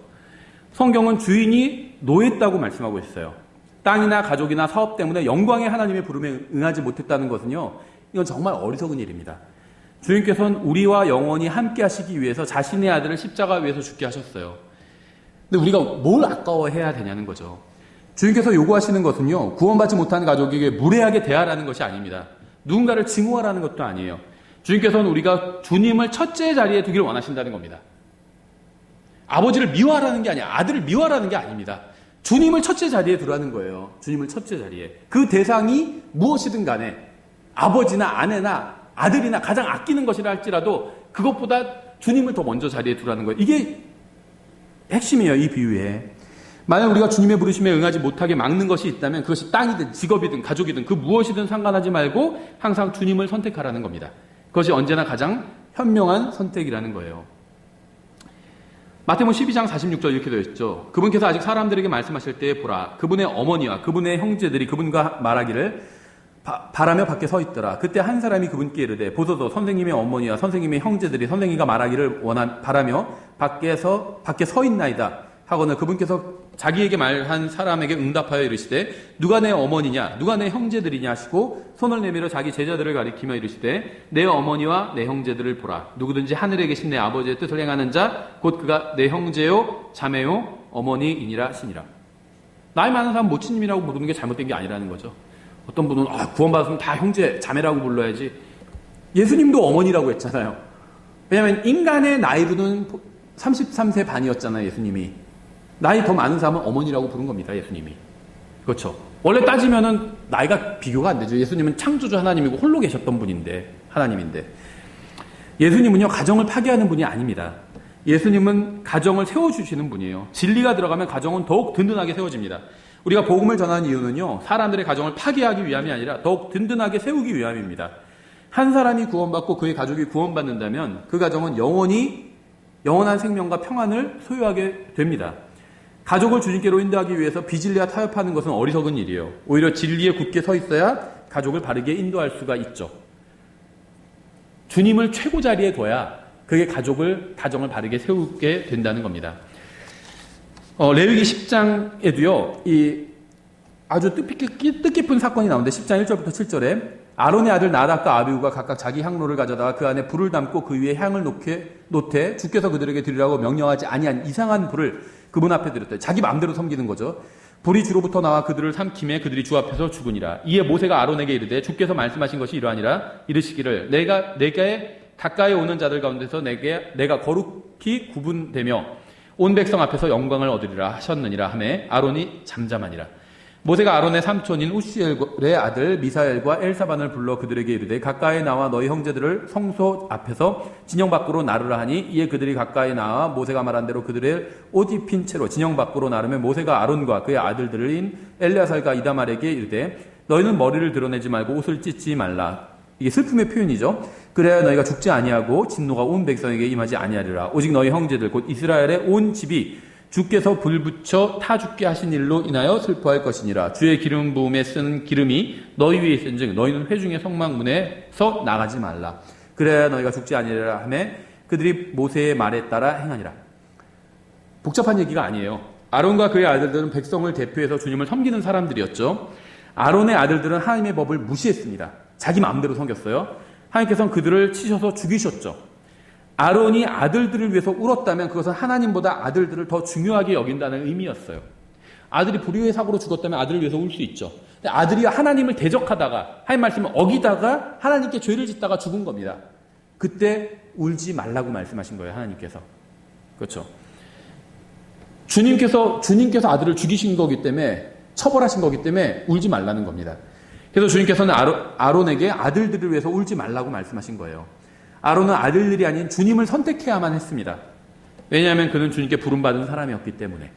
Speaker 1: 성경은 주인이 노했다고 말씀하고 있어요. 땅이나 가족이나 사업 때문에 영광의 하나님의 부름에 응하지 못했다는 것은요. 이건 정말 어리석은 일입니다. 주님께서는 우리와 영원히 함께 하시기 위해서 자신의 아들을 십자가 위에서 죽게 하셨어요. 근데 우리가 뭘 아까워해야 되냐는 거죠. 주님께서 요구하시는 것은요. 구원받지 못한 가족에게 무례하게 대하라는 것이 아닙니다. 누군가를 증오하라는 것도 아니에요. 주님께서는 우리가 주님을 첫째 자리에 두기를 원하신다는 겁니다. 아버지를 미워하라는 게 아니야. 아들을 미워하라는 게 아닙니다. 주님을 첫째 자리에 두라는 거예요. 주님을 첫째 자리에. 그 대상이 무엇이든 간에 아버지나 아내나 아들이나 가장 아끼는 것이라 할지라도 그것보다 주님을 더 먼저 자리에 두라는 거예요. 이게 핵심이에요. 이 비유에. 만약 우리가 주님의 부르심에 응하지 못하게 막는 것이 있다면 그것이 땅이든 직업이든 가족이든 그 무엇이든 상관하지 말고 항상 주님을 선택하라는 겁니다. 그것이 언제나 가장 현명한 선택이라는 거예요. 마태복음 12장 46절 이렇게 되어 있죠. 그분께서 아직 사람들에게 말씀하실 때 보라 그분의 어머니와 그분의 형제들이 그분과 말하기를 바라며 밖에 서 있더라. 그때 한 사람이 그분께 이르되 보소서 선생님의 어머니와 선생님의 형제들이 선생님과 말하기를 바라며 밖에 서 있나이다. 하거늘 그분께서 자기에게 말한 사람에게 응답하여 이르시되 누가 내 어머니냐 누가 내 형제들이냐 하시고 손을 내밀어 자기 제자들을 가리키며 이르시되 내 어머니와 내 형제들을 보라. 누구든지 하늘에 계신 내 아버지의 뜻을 행하는 자 곧 그가 내 형제요 자매요 어머니이니라 하시니라. 나이 많은 사람 모친님이라고 부르는 게 잘못된 게 아니라는 거죠. 어떤 분은 구원받았으면 다 형제 자매라고 불러야지. 예수님도 어머니라고 했잖아요. 왜냐하면 인간의 나이로는 33세 반이었잖아요. 예수님이. 나이 더 많은 사람은 어머니라고 부른 겁니다. 예수님이. 그렇죠. 원래 따지면은 나이가 비교가 안 되죠. 예수님은 창조주 하나님이고 홀로 계셨던 분인데 하나님인데 예수님은요 가정을 파괴하는 분이 아닙니다. 예수님은 가정을 세워주시는 분이에요. 진리가 들어가면 가정은 더욱 든든하게 세워집니다. 우리가 복음을 전하는 이유는요 사람들의 가정을 파괴하기 위함이 아니라 더욱 든든하게 세우기 위함입니다. 한 사람이 구원받고 그의 가족이 구원받는다면 그 가정은 영원한 생명과 평안을 소유하게 됩니다. 가족을 주님께로 인도하기 위해서 비진리와 타협하는 것은 어리석은 일이에요. 오히려 진리에 굳게 서 있어야 가족을 바르게 인도할 수가 있죠. 주님을 최고 자리에 둬야 그게 가정을 바르게 세우게 된다는 겁니다. 레위기 10장에도요, 아주 뜻깊은 사건이 나오는데 10장 1절부터 7절에 아론의 아들 나답과 아비후가 각각 자기 향로를 가져다가 그 안에 불을 담고 그 위에 향을 놓되 주께서 그들에게 드리라고 명령하지 아니한 이상한 불을 그분 앞에 드렸다. 자기 마음대로 섬기는 거죠. 불이 주로부터 나와 그들을 삼킴에 그들이 주 앞에서 죽으니라. 이에 모세가 아론에게 이르되 주께서 말씀하신 것이 이러하니라. 이르시기를 내게 가까이 오는 자들 가운데서 내가 거룩히 구분되며 온 백성 앞에서 영광을 얻으리라 하셨느니라 하매 아론이 잠잠하니라. 모세가 아론의 삼촌인 우시엘의 아들 미사엘과 엘사반을 불러 그들에게 이르되 가까이 나와 너희 형제들을 성소 앞에서 진영 밖으로 나르라 하니 이에 그들이 가까이 나와 모세가 말한 대로 그들의 옷 입힌 채로 진영 밖으로 나르며 모세가 아론과 그의 아들들인 엘리아살과 이다말에게 이르되 너희는 머리를 드러내지 말고 옷을 찢지 말라. 이게 슬픔의 표현이죠. 그래야 너희가 죽지 아니하고 진노가 온 백성에게 임하지 아니하리라. 오직 너희 형제들 곧 이스라엘의 온 집이 주께서 불 붙여 타 죽게 하신 일로 인하여 슬퍼할 것이니라. 주의 기름 부음에 쓰는 기름이 너희 위에 있은즉 너희는 회중의 성막문에서 나가지 말라. 그래야 너희가 죽지 아니하리라 하며 그들이 모세의 말에 따라 행하니라. 복잡한 얘기가 아니에요. 아론과 그의 아들들은 백성을 대표해서 주님을 섬기는 사람들이었죠. 아론의 아들들은 하나님의 법을 무시했습니다. 자기 마음대로 섬겼어요. 하나님께서는 그들을 치셔서 죽이셨죠. 아론이 아들들을 위해서 울었다면 그것은 하나님보다 아들들을 더 중요하게 여긴다는 의미였어요. 아들이 불의의 사고로 죽었다면 아들을 위해서 울 수 있죠. 근데 아들이 하나님을 대적하다가 하나님 말씀을 어기다가 하나님께 죄를 짓다가 죽은 겁니다. 그때 울지 말라고 말씀하신 거예요. 하나님께서. 그렇죠. 주님께서 아들을 죽이신 거기 때문에 처벌하신 거기 때문에 울지 말라는 겁니다. 그래서 주님께서는 아론에게 아들들을 위해서 울지 말라고 말씀하신 거예요. 아론은 아들들이 아닌 주님을 선택해야만 했습니다. 왜냐하면 그는 주님께 부름받은 사람이었기 때문에.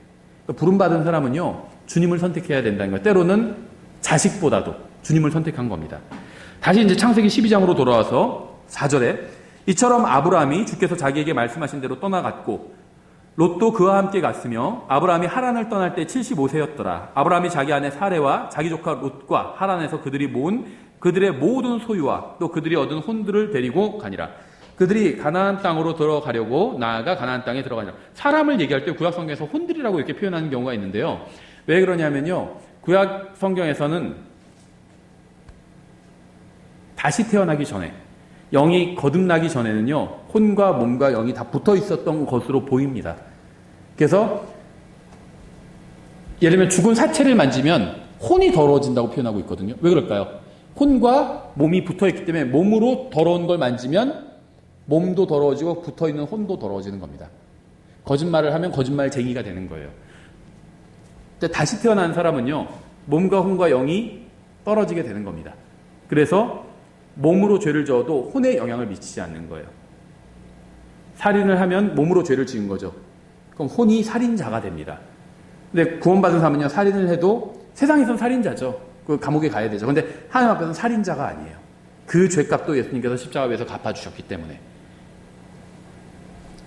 Speaker 1: 부름받은 사람은요, 주님을 선택해야 된다는 거예요. 때로는 자식보다도 주님을 선택한 겁니다. 다시 이제 창세기 12장으로 돌아와서 4절에 이처럼 아브라함이 주께서 자기에게 말씀하신 대로 떠나갔고 롯도 그와 함께 갔으며 아브라함이 하란을 떠날 때 75세였더라. 아브라함이 자기 아내 사레와 자기 조카 롯과 하란에서 그들이 모은 그들의 모든 소유와 또 그들이 얻은 혼들을 데리고 가니라. 그들이 가나안 땅으로 들어가려고 나아가 가나안 땅에 들어가니라. 사람을 얘기할 때 구약 성경에서 혼들이라고 이렇게 표현하는 경우가 있는데요. 왜 그러냐면요. 구약 성경에서는 다시 태어나기 전에 영이 거듭나기 전에는요. 혼과 몸과 영이 다 붙어 있었던 것으로 보입니다. 그래서 예를 들면 죽은 사체를 만지면 혼이 더러워진다고 표현하고 있거든요. 왜 그럴까요? 혼과 몸이 붙어있기 때문에 몸으로 더러운 걸 만지면 몸도 더러워지고 붙어있는 혼도 더러워지는 겁니다. 거짓말을 하면 거짓말쟁이가 되는 거예요. 근데 다시 태어난 사람은요. 몸과 혼과 영이 떨어지게 되는 겁니다. 그래서 몸으로 죄를 저어도 혼에 영향을 미치지 않는 거예요. 살인을 하면 몸으로 죄를 지은 거죠. 그럼 혼이 살인자가 됩니다. 근데 구원받은 사람은요. 살인을 해도 세상에선 살인자죠. 그 감옥에 가야 되죠. 근데 하나님 앞에서는 살인자가 아니에요. 그 죄값도 예수님께서 십자가 위에서 갚아주셨기 때문에.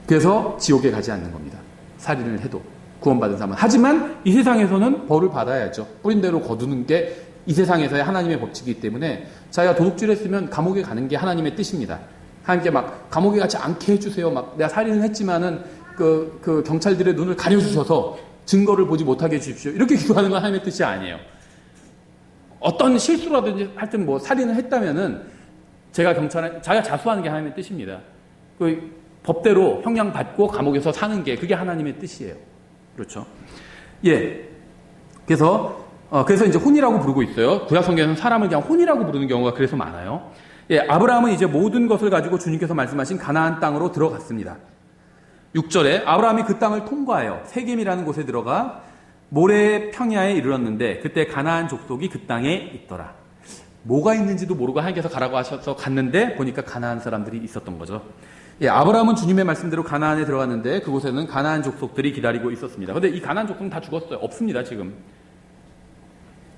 Speaker 1: 그래서 지옥에 가지 않는 겁니다. 살인을 해도 구원받은 사람은. 하지만 이 세상에서는 벌을 받아야죠. 뿌린 대로 거두는 게 이 세상에서의 하나님의 법칙이기 때문에 자기가 도둑질했으면 감옥에 가는 게 하나님의 뜻입니다. 하나님께 막 감옥에 가지 않게 해주세요. 막 내가 살인을 했지만은 그 경찰들의 눈을 가려주셔서 증거를 보지 못하게 해주십시오. 이렇게 기도하는 건 하나님의 뜻이 아니에요. 어떤 실수라든지 하여튼 뭐 살인을 했다면은 자기가 자수하는 게 하나님의 뜻입니다. 그 법대로 형량 받고 감옥에서 사는 게 그게 하나님의 뜻이에요. 그렇죠? 예. 그래서 이제 혼이라고 부르고 있어요. 구약 성경에서는 사람을 그냥 혼이라고 부르는 경우가 그래서 많아요. 예. 아브라함은 이제 모든 것을 가지고 주님께서 말씀하신 가나안 땅으로 들어갔습니다. 6절에 아브라함이 그 땅을 통과하여 세겜이라는 곳에 들어가 모래 평야에 이르렀는데 그때 가나안 족속이 그 땅에 있더라. 뭐가 있는지도 모르고 하나님께서 가라고 하셔서 갔는데 보니까 가나안 사람들이 있었던 거죠. 예, 아브라함은 주님의 말씀대로 가나안에 들어갔는데 그곳에는 가나안 족속들이 기다리고 있었습니다. 그런데 이 가나안 족속은 다 죽었어요. 없습니다. 지금.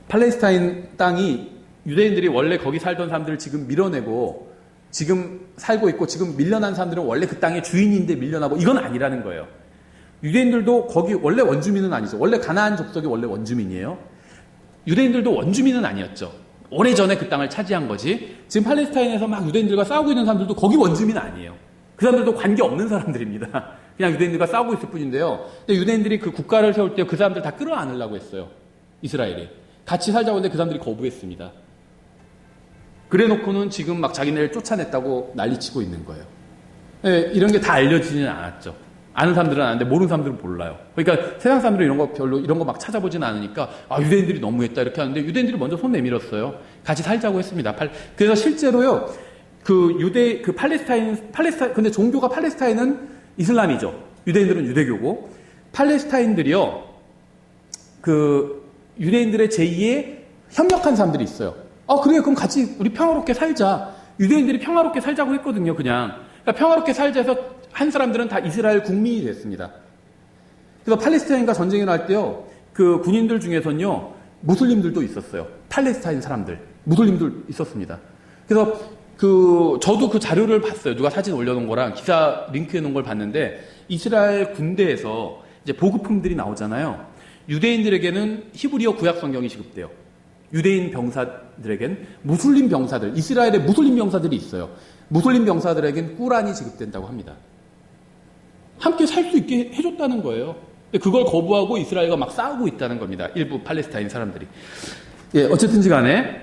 Speaker 1: 팔레스타인 땅이 유대인들이 원래 거기 살던 사람들을 지금 밀어내고 지금 살고 있고 지금 밀려난 사람들은 원래 그 땅의 주인인데 밀려나고 이건 아니라는 거예요. 유대인들도 거기 원래 원주민은 아니죠. 원래 가나안 족속이 원래 원주민이에요. 유대인들도 원주민은 아니었죠. 오래전에 그 땅을 차지한 거지. 지금 팔레스타인에서 막 유대인들과 싸우고 있는 사람들도 거기 원주민 아니에요. 그 사람들도 관계없는 사람들입니다. 그냥 유대인들과 싸우고 있을 뿐인데요. 근데 유대인들이 그 국가를 세울 때 그 사람들 다 끌어안으려고 했어요. 이스라엘이. 같이 살자고 했는데 그 사람들이 거부했습니다. 그래 놓고는 지금 막 자기네를 쫓아냈다고 난리치고 있는 거예요. 네, 이런 게 다 알려지지는 않았죠. 아는 사람들은 아는데 모르는 사람들은 몰라요. 그러니까 세상 사람들은 이런 거 막 찾아보지는 않으니까 유대인들이 너무했다 이렇게 하는데 유대인들이 먼저 손 내밀었어요. 같이 살자고 했습니다. 그래서 실제로요. 근데 종교가 팔레스타인은 이슬람이죠. 유대인들은 유대교고 팔레스타인들이요. 유대인들의 제2의 협력한 사람들이 있어요. 그래요. 그럼 같이 우리 평화롭게 살자. 유대인들이 평화롭게 살자고 했거든요, 그냥. 그러니까 평화롭게 살자 해서 한 사람들은 다 이스라엘 국민이 됐습니다. 그래서 팔레스타인과 전쟁을 할 때요, 그 군인들 중에서는요, 무슬림들도 있었어요. 팔레스타인 사람들. 무슬림들 있었습니다. 그래서 저도 그 자료를 봤어요. 누가 사진 올려놓은 거랑 기사 링크해 놓은 걸 봤는데, 이스라엘 군대에서 이제 보급품들이 나오잖아요. 유대인들에게는 히브리어 구약 성경이 지급돼요. 유대인 병사들에겐 무슬림 병사들, 이스라엘에 무슬림 병사들이 있어요. 무슬림 병사들에겐 꾸란이 지급된다고 합니다. 함께 살 수 있게 해줬다는 거예요. 그걸 거부하고 이스라엘과 막 싸우고 있다는 겁니다. 일부 팔레스타인 사람들이. 예, 어쨌든지 간에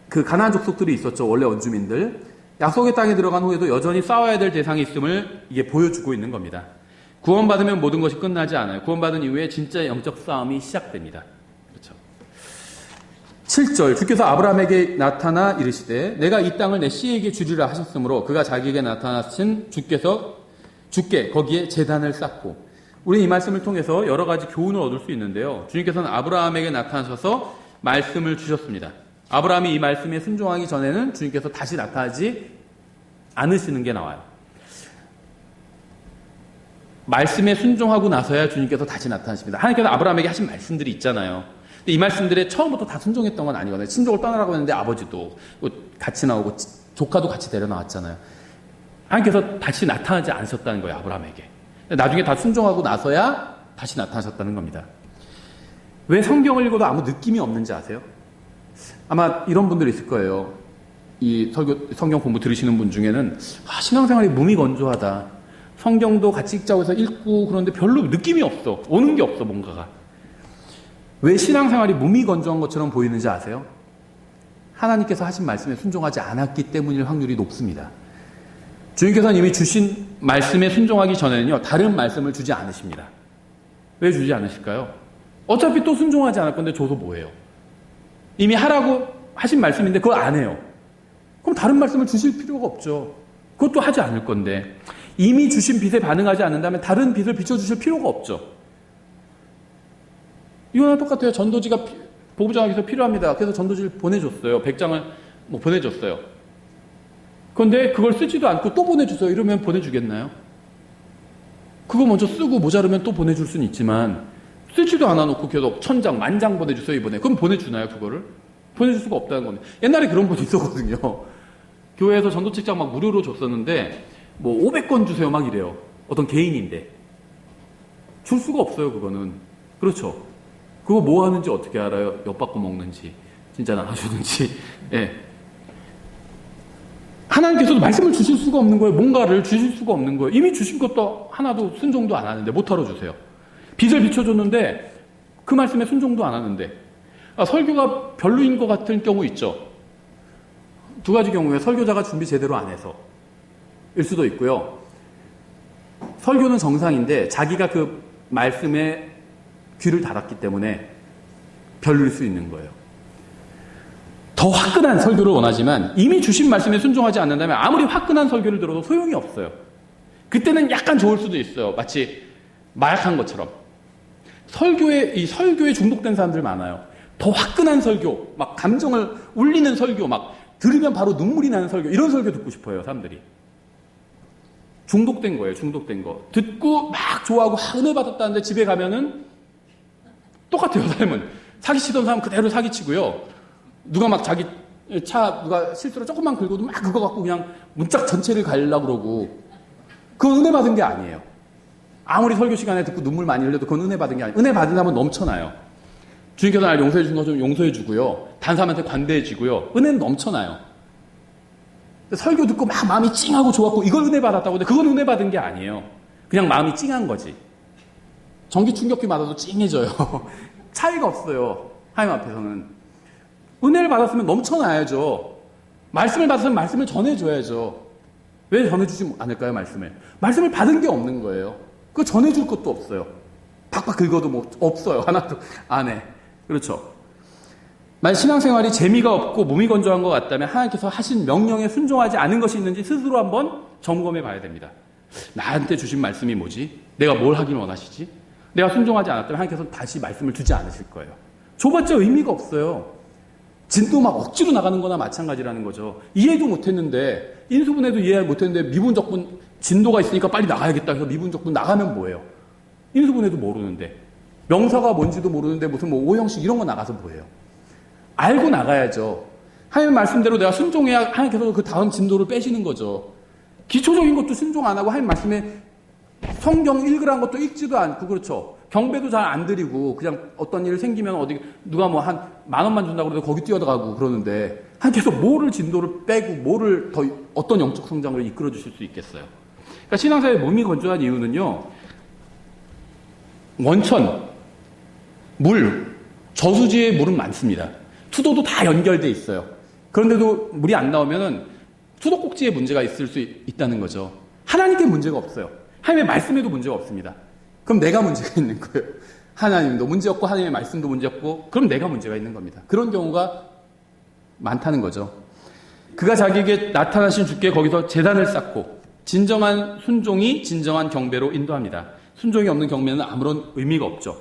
Speaker 1: 그 가나안 족속들이 있었죠. 원래 원주민들. 약속의 땅에 들어간 후에도 여전히 싸워야 될 대상이 있음을 이게 보여주고 있는 겁니다. 구원받으면 모든 것이 끝나지 않아요. 구원받은 이후에 진짜 영적 싸움이 시작됩니다. 그렇죠. 7절, 주께서 아브라함에게 나타나 이르시되 내가 이 땅을 내 씨에게 주리라 하셨으므로 그가 자기에게 나타나신 주께 거기에 제단을 쌓고. 우리 이 말씀을 통해서 여러 가지 교훈을 얻을 수 있는데요. 주님께서는 아브라함에게 나타나셔서 말씀을 주셨습니다. 아브라함이 이 말씀에 순종하기 전에는 주님께서 다시 나타나지 않으시는 게 나와요. 말씀에 순종하고 나서야 주님께서 다시 나타나십니다. 하나님께서 아브라함에게 하신 말씀들이 있잖아요. 근데 이 말씀들에 처음부터 다 순종했던 건 아니거든요. 친족을 떠나라고 했는데 아버지도 같이 나오고 조카도 같이 데려 나왔잖아요. 하나님께서 다시 나타나지 않으셨다는 거예요, 아브라함에게. 나중에 다 순종하고 나서야 다시 나타나셨다는 겁니다. 왜 성경을 읽어도 아무 느낌이 없는지 아세요? 아마 이런 분들이 있을 거예요. 이 성경 공부 들으시는 분 중에는 신앙생활이 무미건조하다. 성경도 같이 읽자고 해서 읽고 그런데 별로 느낌이 없어. 오는 게 없어, 뭔가가. 왜 신앙생활이 무미건조한 것처럼 보이는지 아세요? 하나님께서 하신 말씀에 순종하지 않았기 때문일 확률이 높습니다. 주님께서는 이미 주신 말씀에 순종하기 전에는요, 다른 말씀을 주지 않으십니다. 왜 주지 않으실까요? 어차피 또 순종하지 않을 건데 줘서 뭐예요? 이미 하라고 하신 말씀인데 그걸 안 해요. 그럼 다른 말씀을 주실 필요가 없죠. 그것도 하지 않을 건데. 이미 주신 빛에 반응하지 않는다면 다른 빛을 비춰주실 필요가 없죠. 이거랑 똑같아요. 전도지가 보부장하기 위해서 필요합니다. 그래서 전도지를 보내줬어요. 100장을 보내줬어요. 그런데 그걸 쓰지도 않고 또 보내주세요. 이러면 보내주겠나요? 그거 먼저 쓰고 모자르면 또 보내줄 수는 있지만 쓰지도 않아놓고 계속 1000장, 10,000장 보내주세요 이번에. 그럼 보내주나요 그거를? 보내줄 수가 없다는 겁니다. 옛날에 그런 분이 있었거든요. 교회에서 전도책장 막 무료로 줬었는데 뭐 500권 주세요 막 이래요. 어떤 개인인데. 줄 수가 없어요 그거는. 그렇죠. 그거 뭐 하는지 어떻게 알아요? 엿받고 먹는지 진짜 나눠주는지. 예. 하나님께서도 말씀을 주실 수가 없는 거예요. 뭔가를 주실 수가 없는 거예요. 이미 주신 것도 하나도 순종도 안 하는데 못하러 주세요. 빛을 비춰줬는데 그 말씀에 순종도 안 하는데. 설교가 별로인 것 같은 경우 있죠. 두 가지 경우에 설교자가 준비 제대로 안 해서 일 수도 있고요. 설교는 정상인데 자기가 그 말씀에 귀를 닫았기 때문에 별로일 수 있는 거예요. 더 화끈한 설교를 원하지만 이미 주신 말씀에 순종하지 않는다면 아무리 화끈한 설교를 들어도 소용이 없어요. 그때는 약간 좋을 수도 있어요. 마치 마약한 것처럼. 설교에 중독된 사람들 많아요. 더 화끈한 설교, 막 감정을 울리는 설교, 막 들으면 바로 눈물이 나는 설교, 이런 설교 듣고 싶어요, 사람들이. 중독된 거예요, 중독된 거. 듣고 막 좋아하고 은혜 받았다는데 집에 가면은 똑같아요, 삶은. 사기치던 사람 그대로 사기치고요. 누가 막 자기 차 누가 실수로 조금만 긁어도 막 그거 갖고 그냥 문짝 전체를 가려고 그러고. 그건 은혜 받은 게 아니에요. 아무리 설교 시간에 듣고 눈물 많이 흘려도 그건 은혜 받은 게 아니에요. 은혜 받은 사람은 넘쳐나요. 주님께서 날 용서해 주신 것좀 용서해 주고요. 다른 사람한테 관대해 지고요. 은혜는 넘쳐나요. 설교 듣고 막 마음이 찡하고 좋았고 이걸 은혜 받았다고 근데 그건 은혜 받은 게 아니에요. 그냥 마음이 찡한 거지. 전기 충격기 맞아도 찡해져요. 차이가 없어요. 하나님 앞에서는. 은혜를 받았으면 넘쳐나야죠. 말씀을 받았으면 말씀을 전해줘야죠. 왜 전해주지 않을까요, 말씀을? 말씀을 받은 게 없는 거예요. 그거 전해줄 것도 없어요. 팍팍 긁어도 뭐 없어요. 하나도 안 해. 그렇죠. 만약 신앙생활이 재미가 없고 몸이 건조한 것 같다면 하나님께서 하신 명령에 순종하지 않은 것이 있는지 스스로 한번 점검해 봐야 됩니다. 나한테 주신 말씀이 뭐지? 내가 뭘 하길 원하시지? 내가 순종하지 않았다면 하나님께서 다시 말씀을 주지 않으실 거예요. 줘봤자 의미가 없어요. 진도 막 억지로 나가는 거나 마찬가지라는 거죠. 이해도 못했는데, 인수분해도 이해 못했는데 미분적분 진도가 있으니까 빨리 나가야겠다 해서 미분적분 나가면 뭐예요? 인수분해도 모르는데, 명사가 뭔지도 모르는데 무슨 뭐 오형식 이런 거 나가서 뭐예요? 알고 나가야죠. 하나님 말씀대로 내가 순종해야 하나님께서 그 다음 진도를 빼시는 거죠. 기초적인 것도 순종 안 하고 하나님 말씀에 성경 읽으라는 것도 읽지도 않고, 그렇죠. 경배도 잘 안 드리고 그냥 어떤 일 생기면 어디 누가 뭐 한 10,000원만 준다고 그래도 거기 뛰어들어가고 그러는데 하나님께서 뭐를 진도를 빼고 뭐를 더 어떤 영적 성장을 이끌어 주실 수 있겠어요. 그러니까 신앙사의 몸이 건조한 이유는요. 원천, 물, 저수지에 물은 많습니다. 수도도 다 연결돼 있어요. 그런데도 물이 안 나오면은 수도꼭지에 문제가 있을 수 있다는 거죠. 하나님께 문제가 없어요. 하나님의 말씀에도 문제가 없습니다. 그럼 내가 문제가 있는 거예요. 하나님도 문제없고 하나님의 말씀도 문제없고 그럼 내가 문제가 있는 겁니다. 그런 경우가 많다는 거죠. 그가 자기에게 나타나신 주께 거기서 제단을 쌓고 진정한 순종이 진정한 경배로 인도합니다. 순종이 없는 경배는 아무런 의미가 없죠.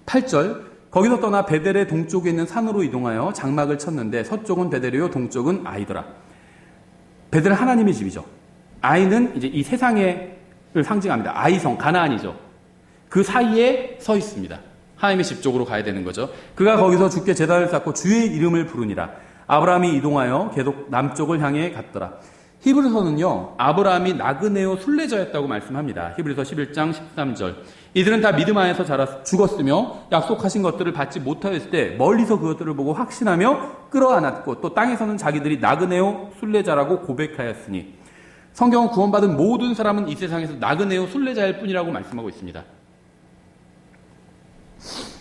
Speaker 1: 8절 거기서 떠나 베델의 동쪽에 있는 산으로 이동하여 장막을 쳤는데 서쪽은 베델이요 동쪽은 아이더라. 베델은 하나님의 집이죠. 아이는 이제 이 세상을 상징합니다. 아이성, 가나안이죠. 그 사이에 서 있습니다. 하나님의 집 쪽으로 가야 되는 거죠. 그가 거기서 주께 제단을 쌓고 주의 이름을 부르니라. 아브라함이 이동하여 계속 남쪽을 향해 갔더라. 히브리서는요, 아브라함이 나그네오 순례자였다고 말씀합니다. 히브리서 11장 13절. 이들은 다 믿음 안에서 자라 죽었으며 약속하신 것들을 받지 못하였을 때 멀리서 그것들을 보고 확신하며 끌어안았고 또 땅에서는 자기들이 나그네오 순례자라고 고백하였으니 성경은 구원받은 모든 사람은 이 세상에서 나그네오 순례자일 뿐이라고 말씀하고 있습니다.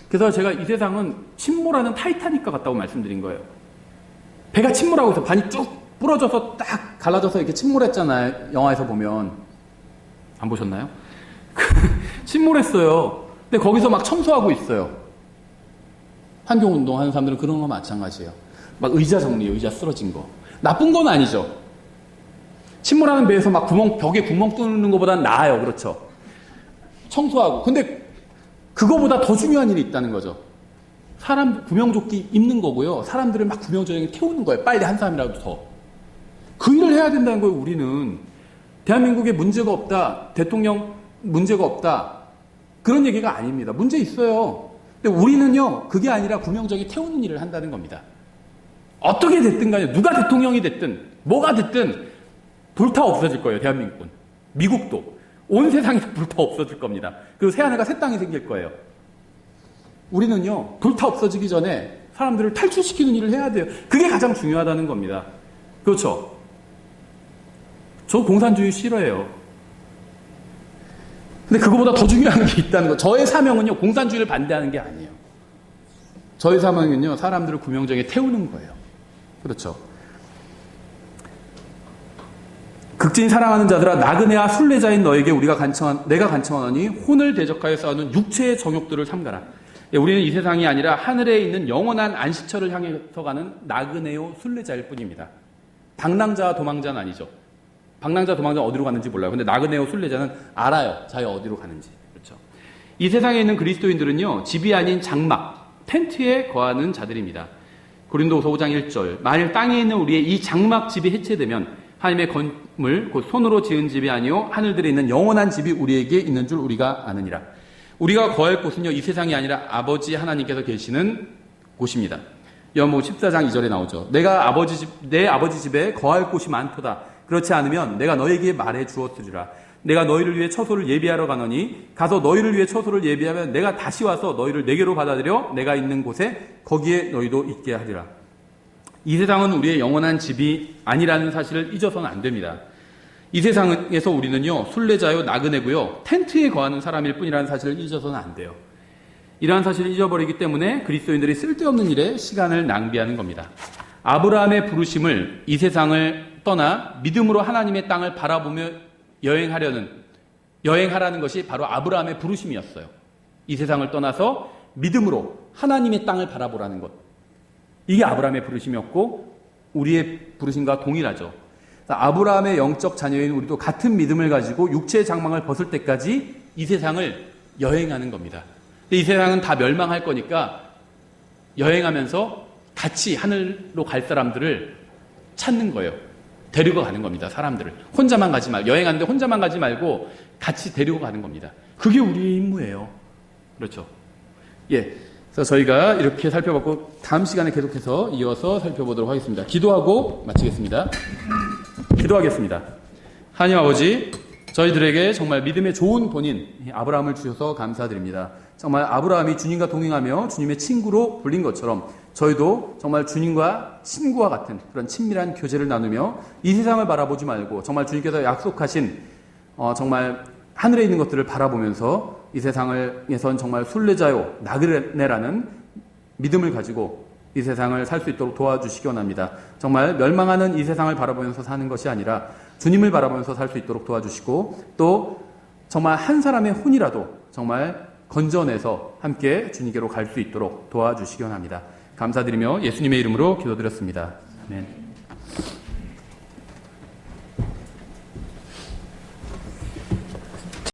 Speaker 1: 그래서 제가 이 세상은 침몰하는 타이타닉과 같다고 말씀드린 거예요. 배가 침몰하고 있어. 반이 쭉 부러져서 딱 갈라져서 이렇게 침몰했잖아요. 영화에서 보면. 안 보셨나요? 침몰했어요. 근데 거기서 막 청소하고 있어요. 환경운동 하는 사람들은 그런 거 마찬가지예요. 막 의자 정리해요. 의자 쓰러진 거. 나쁜 건 아니죠. 침몰하는 배에서 막 벽에 구멍 뚫는 것보다는 나아요. 그렇죠. 청소하고. 근데 그거보다 더 중요한 일이 있다는 거죠. 사람 구명조끼 입는 거고요. 사람들을 막 구명조끼에 태우는 거예요. 빨리 한 사람이라도 더. 그 일을 해야 된다는 거예요. 우리는. 대한민국에 문제가 없다. 대통령 문제가 없다. 그런 얘기가 아닙니다. 문제 있어요. 근데 우리는요. 그게 아니라 구명조끼 태우는 일을 한다는 겁니다. 어떻게 됐든 간에 누가 대통령이 됐든 뭐가 됐든 불타 없어질 거예요. 대한민국은. 미국도. 온 세상이 불타 없어질 겁니다. 그리고 새하늘과 새 땅이 생길 거예요. 우리는요, 불타 없어지기 전에 사람들을 탈출시키는 일을 해야 돼요. 그게 가장 중요하다는 겁니다. 그렇죠? 저 공산주의 싫어해요. 근데 그거보다 더 중요한 게 있다는 거. 저의 사명은요, 공산주의를 반대하는 게 아니에요. 저의 사명은요, 사람들을 구명정에 태우는 거예요. 그렇죠? 극진히 사랑하는 자들아 나그네와 순례자인 너에게 내가 간청하노니 혼을 대적하여 싸우는 육체의 정욕들을 삼가라. 우리는 이 세상이 아니라 하늘에 있는 영원한 안식처를 향해서 가는 나그네요 순례자일 뿐입니다. 방랑자와 도망자는 아니죠. 방랑자 도망자 어디로 가는지 몰라요. 근데 나그네요 순례자는 알아요. 자기가 어디로 가는지. 그렇죠. 이 세상에 있는 그리스도인들은요. 집이 아닌 장막, 텐트에 거하는 자들입니다. 고린도후서 5장 1절. 만일 땅에 있는 우리의 이 장막 집이 해체되면 하나님의 건물 곧 손으로 지은 집이 아니요 하늘들에 있는 영원한 집이 우리에게 있는 줄 우리가 아느니라. 우리가 거할 곳은요 이 세상이 아니라 아버지 하나님께서 계시는 곳입니다. 요한복음 14장 2절에 나오죠. 내 아버지 집에 거할 곳이 많도다. 그렇지 않으면 내가 너에게 말해 주었으리라. 내가 너희를 위해 처소를 예비하러 가노니 가서 너희를 위해 처소를 예비하면 내가 다시 와서 너희를 내게로 받아들여 내가 있는 곳에 거기에 너희도 있게 하리라. 이 세상은 우리의 영원한 집이 아니라는 사실을 잊어서는 안 됩니다. 이 세상에서 우리는요, 순례자요, 나그네고요, 텐트에 거하는 사람일 뿐이라는 사실을 잊어서는 안 돼요. 이러한 사실을 잊어버리기 때문에 그리스도인들이 쓸데없는 일에 시간을 낭비하는 겁니다. 아브라함의 부르심을 이 세상을 떠나 믿음으로 하나님의 땅을 바라보며 여행하라는 것이 바로 아브라함의 부르심이었어요. 이 세상을 떠나서 믿음으로 하나님의 땅을 바라보라는 것. 이게 아브라함의 부르심이었고 우리의 부르심과 동일하죠. 아브라함의 영적 자녀인 우리도 같은 믿음을 가지고 육체의 장막을 벗을 때까지 이 세상을 여행하는 겁니다. 근데 이 세상은 다 멸망할 거니까 여행하면서 같이 하늘로 갈 사람들을 찾는 거예요. 데리고 가는 겁니다. 사람들을. 혼자만 가지 말고, 여행하는데 혼자만 가지 말고 같이 데리고 가는 겁니다. 그게 우리의 임무예요. 그렇죠. 예. 그래서 저희가 이렇게 살펴봤고, 다음 시간에 계속해서 이어서 살펴보도록 하겠습니다. 기도하고 마치겠습니다. 기도하겠습니다. 하나님 아버지, 저희들에게 정말 믿음의 좋은 본인 아브라함을 주셔서 감사드립니다. 정말 아브라함이 주님과 동행하며 주님의 친구로 불린 것처럼 저희도 정말 주님과 친구와 같은 그런 친밀한 교제를 나누며 이 세상을 바라보지 말고 정말 주님께서 약속하신 정말 하늘에 있는 것들을 바라보면서 이 세상에선 정말 순례자요 나그네라는 믿음을 가지고 이 세상을 살 수 있도록 도와주시기 원합니다. 정말 멸망하는 이 세상을 바라보면서 사는 것이 아니라 주님을 바라보면서 살 수 있도록 도와주시고, 또 정말 한 사람의 혼이라도 정말 건져내서 함께 주님께로 갈 수 있도록 도와주시기 원합니다. 감사드리며 예수님의 이름으로 기도드렸습니다. 아멘.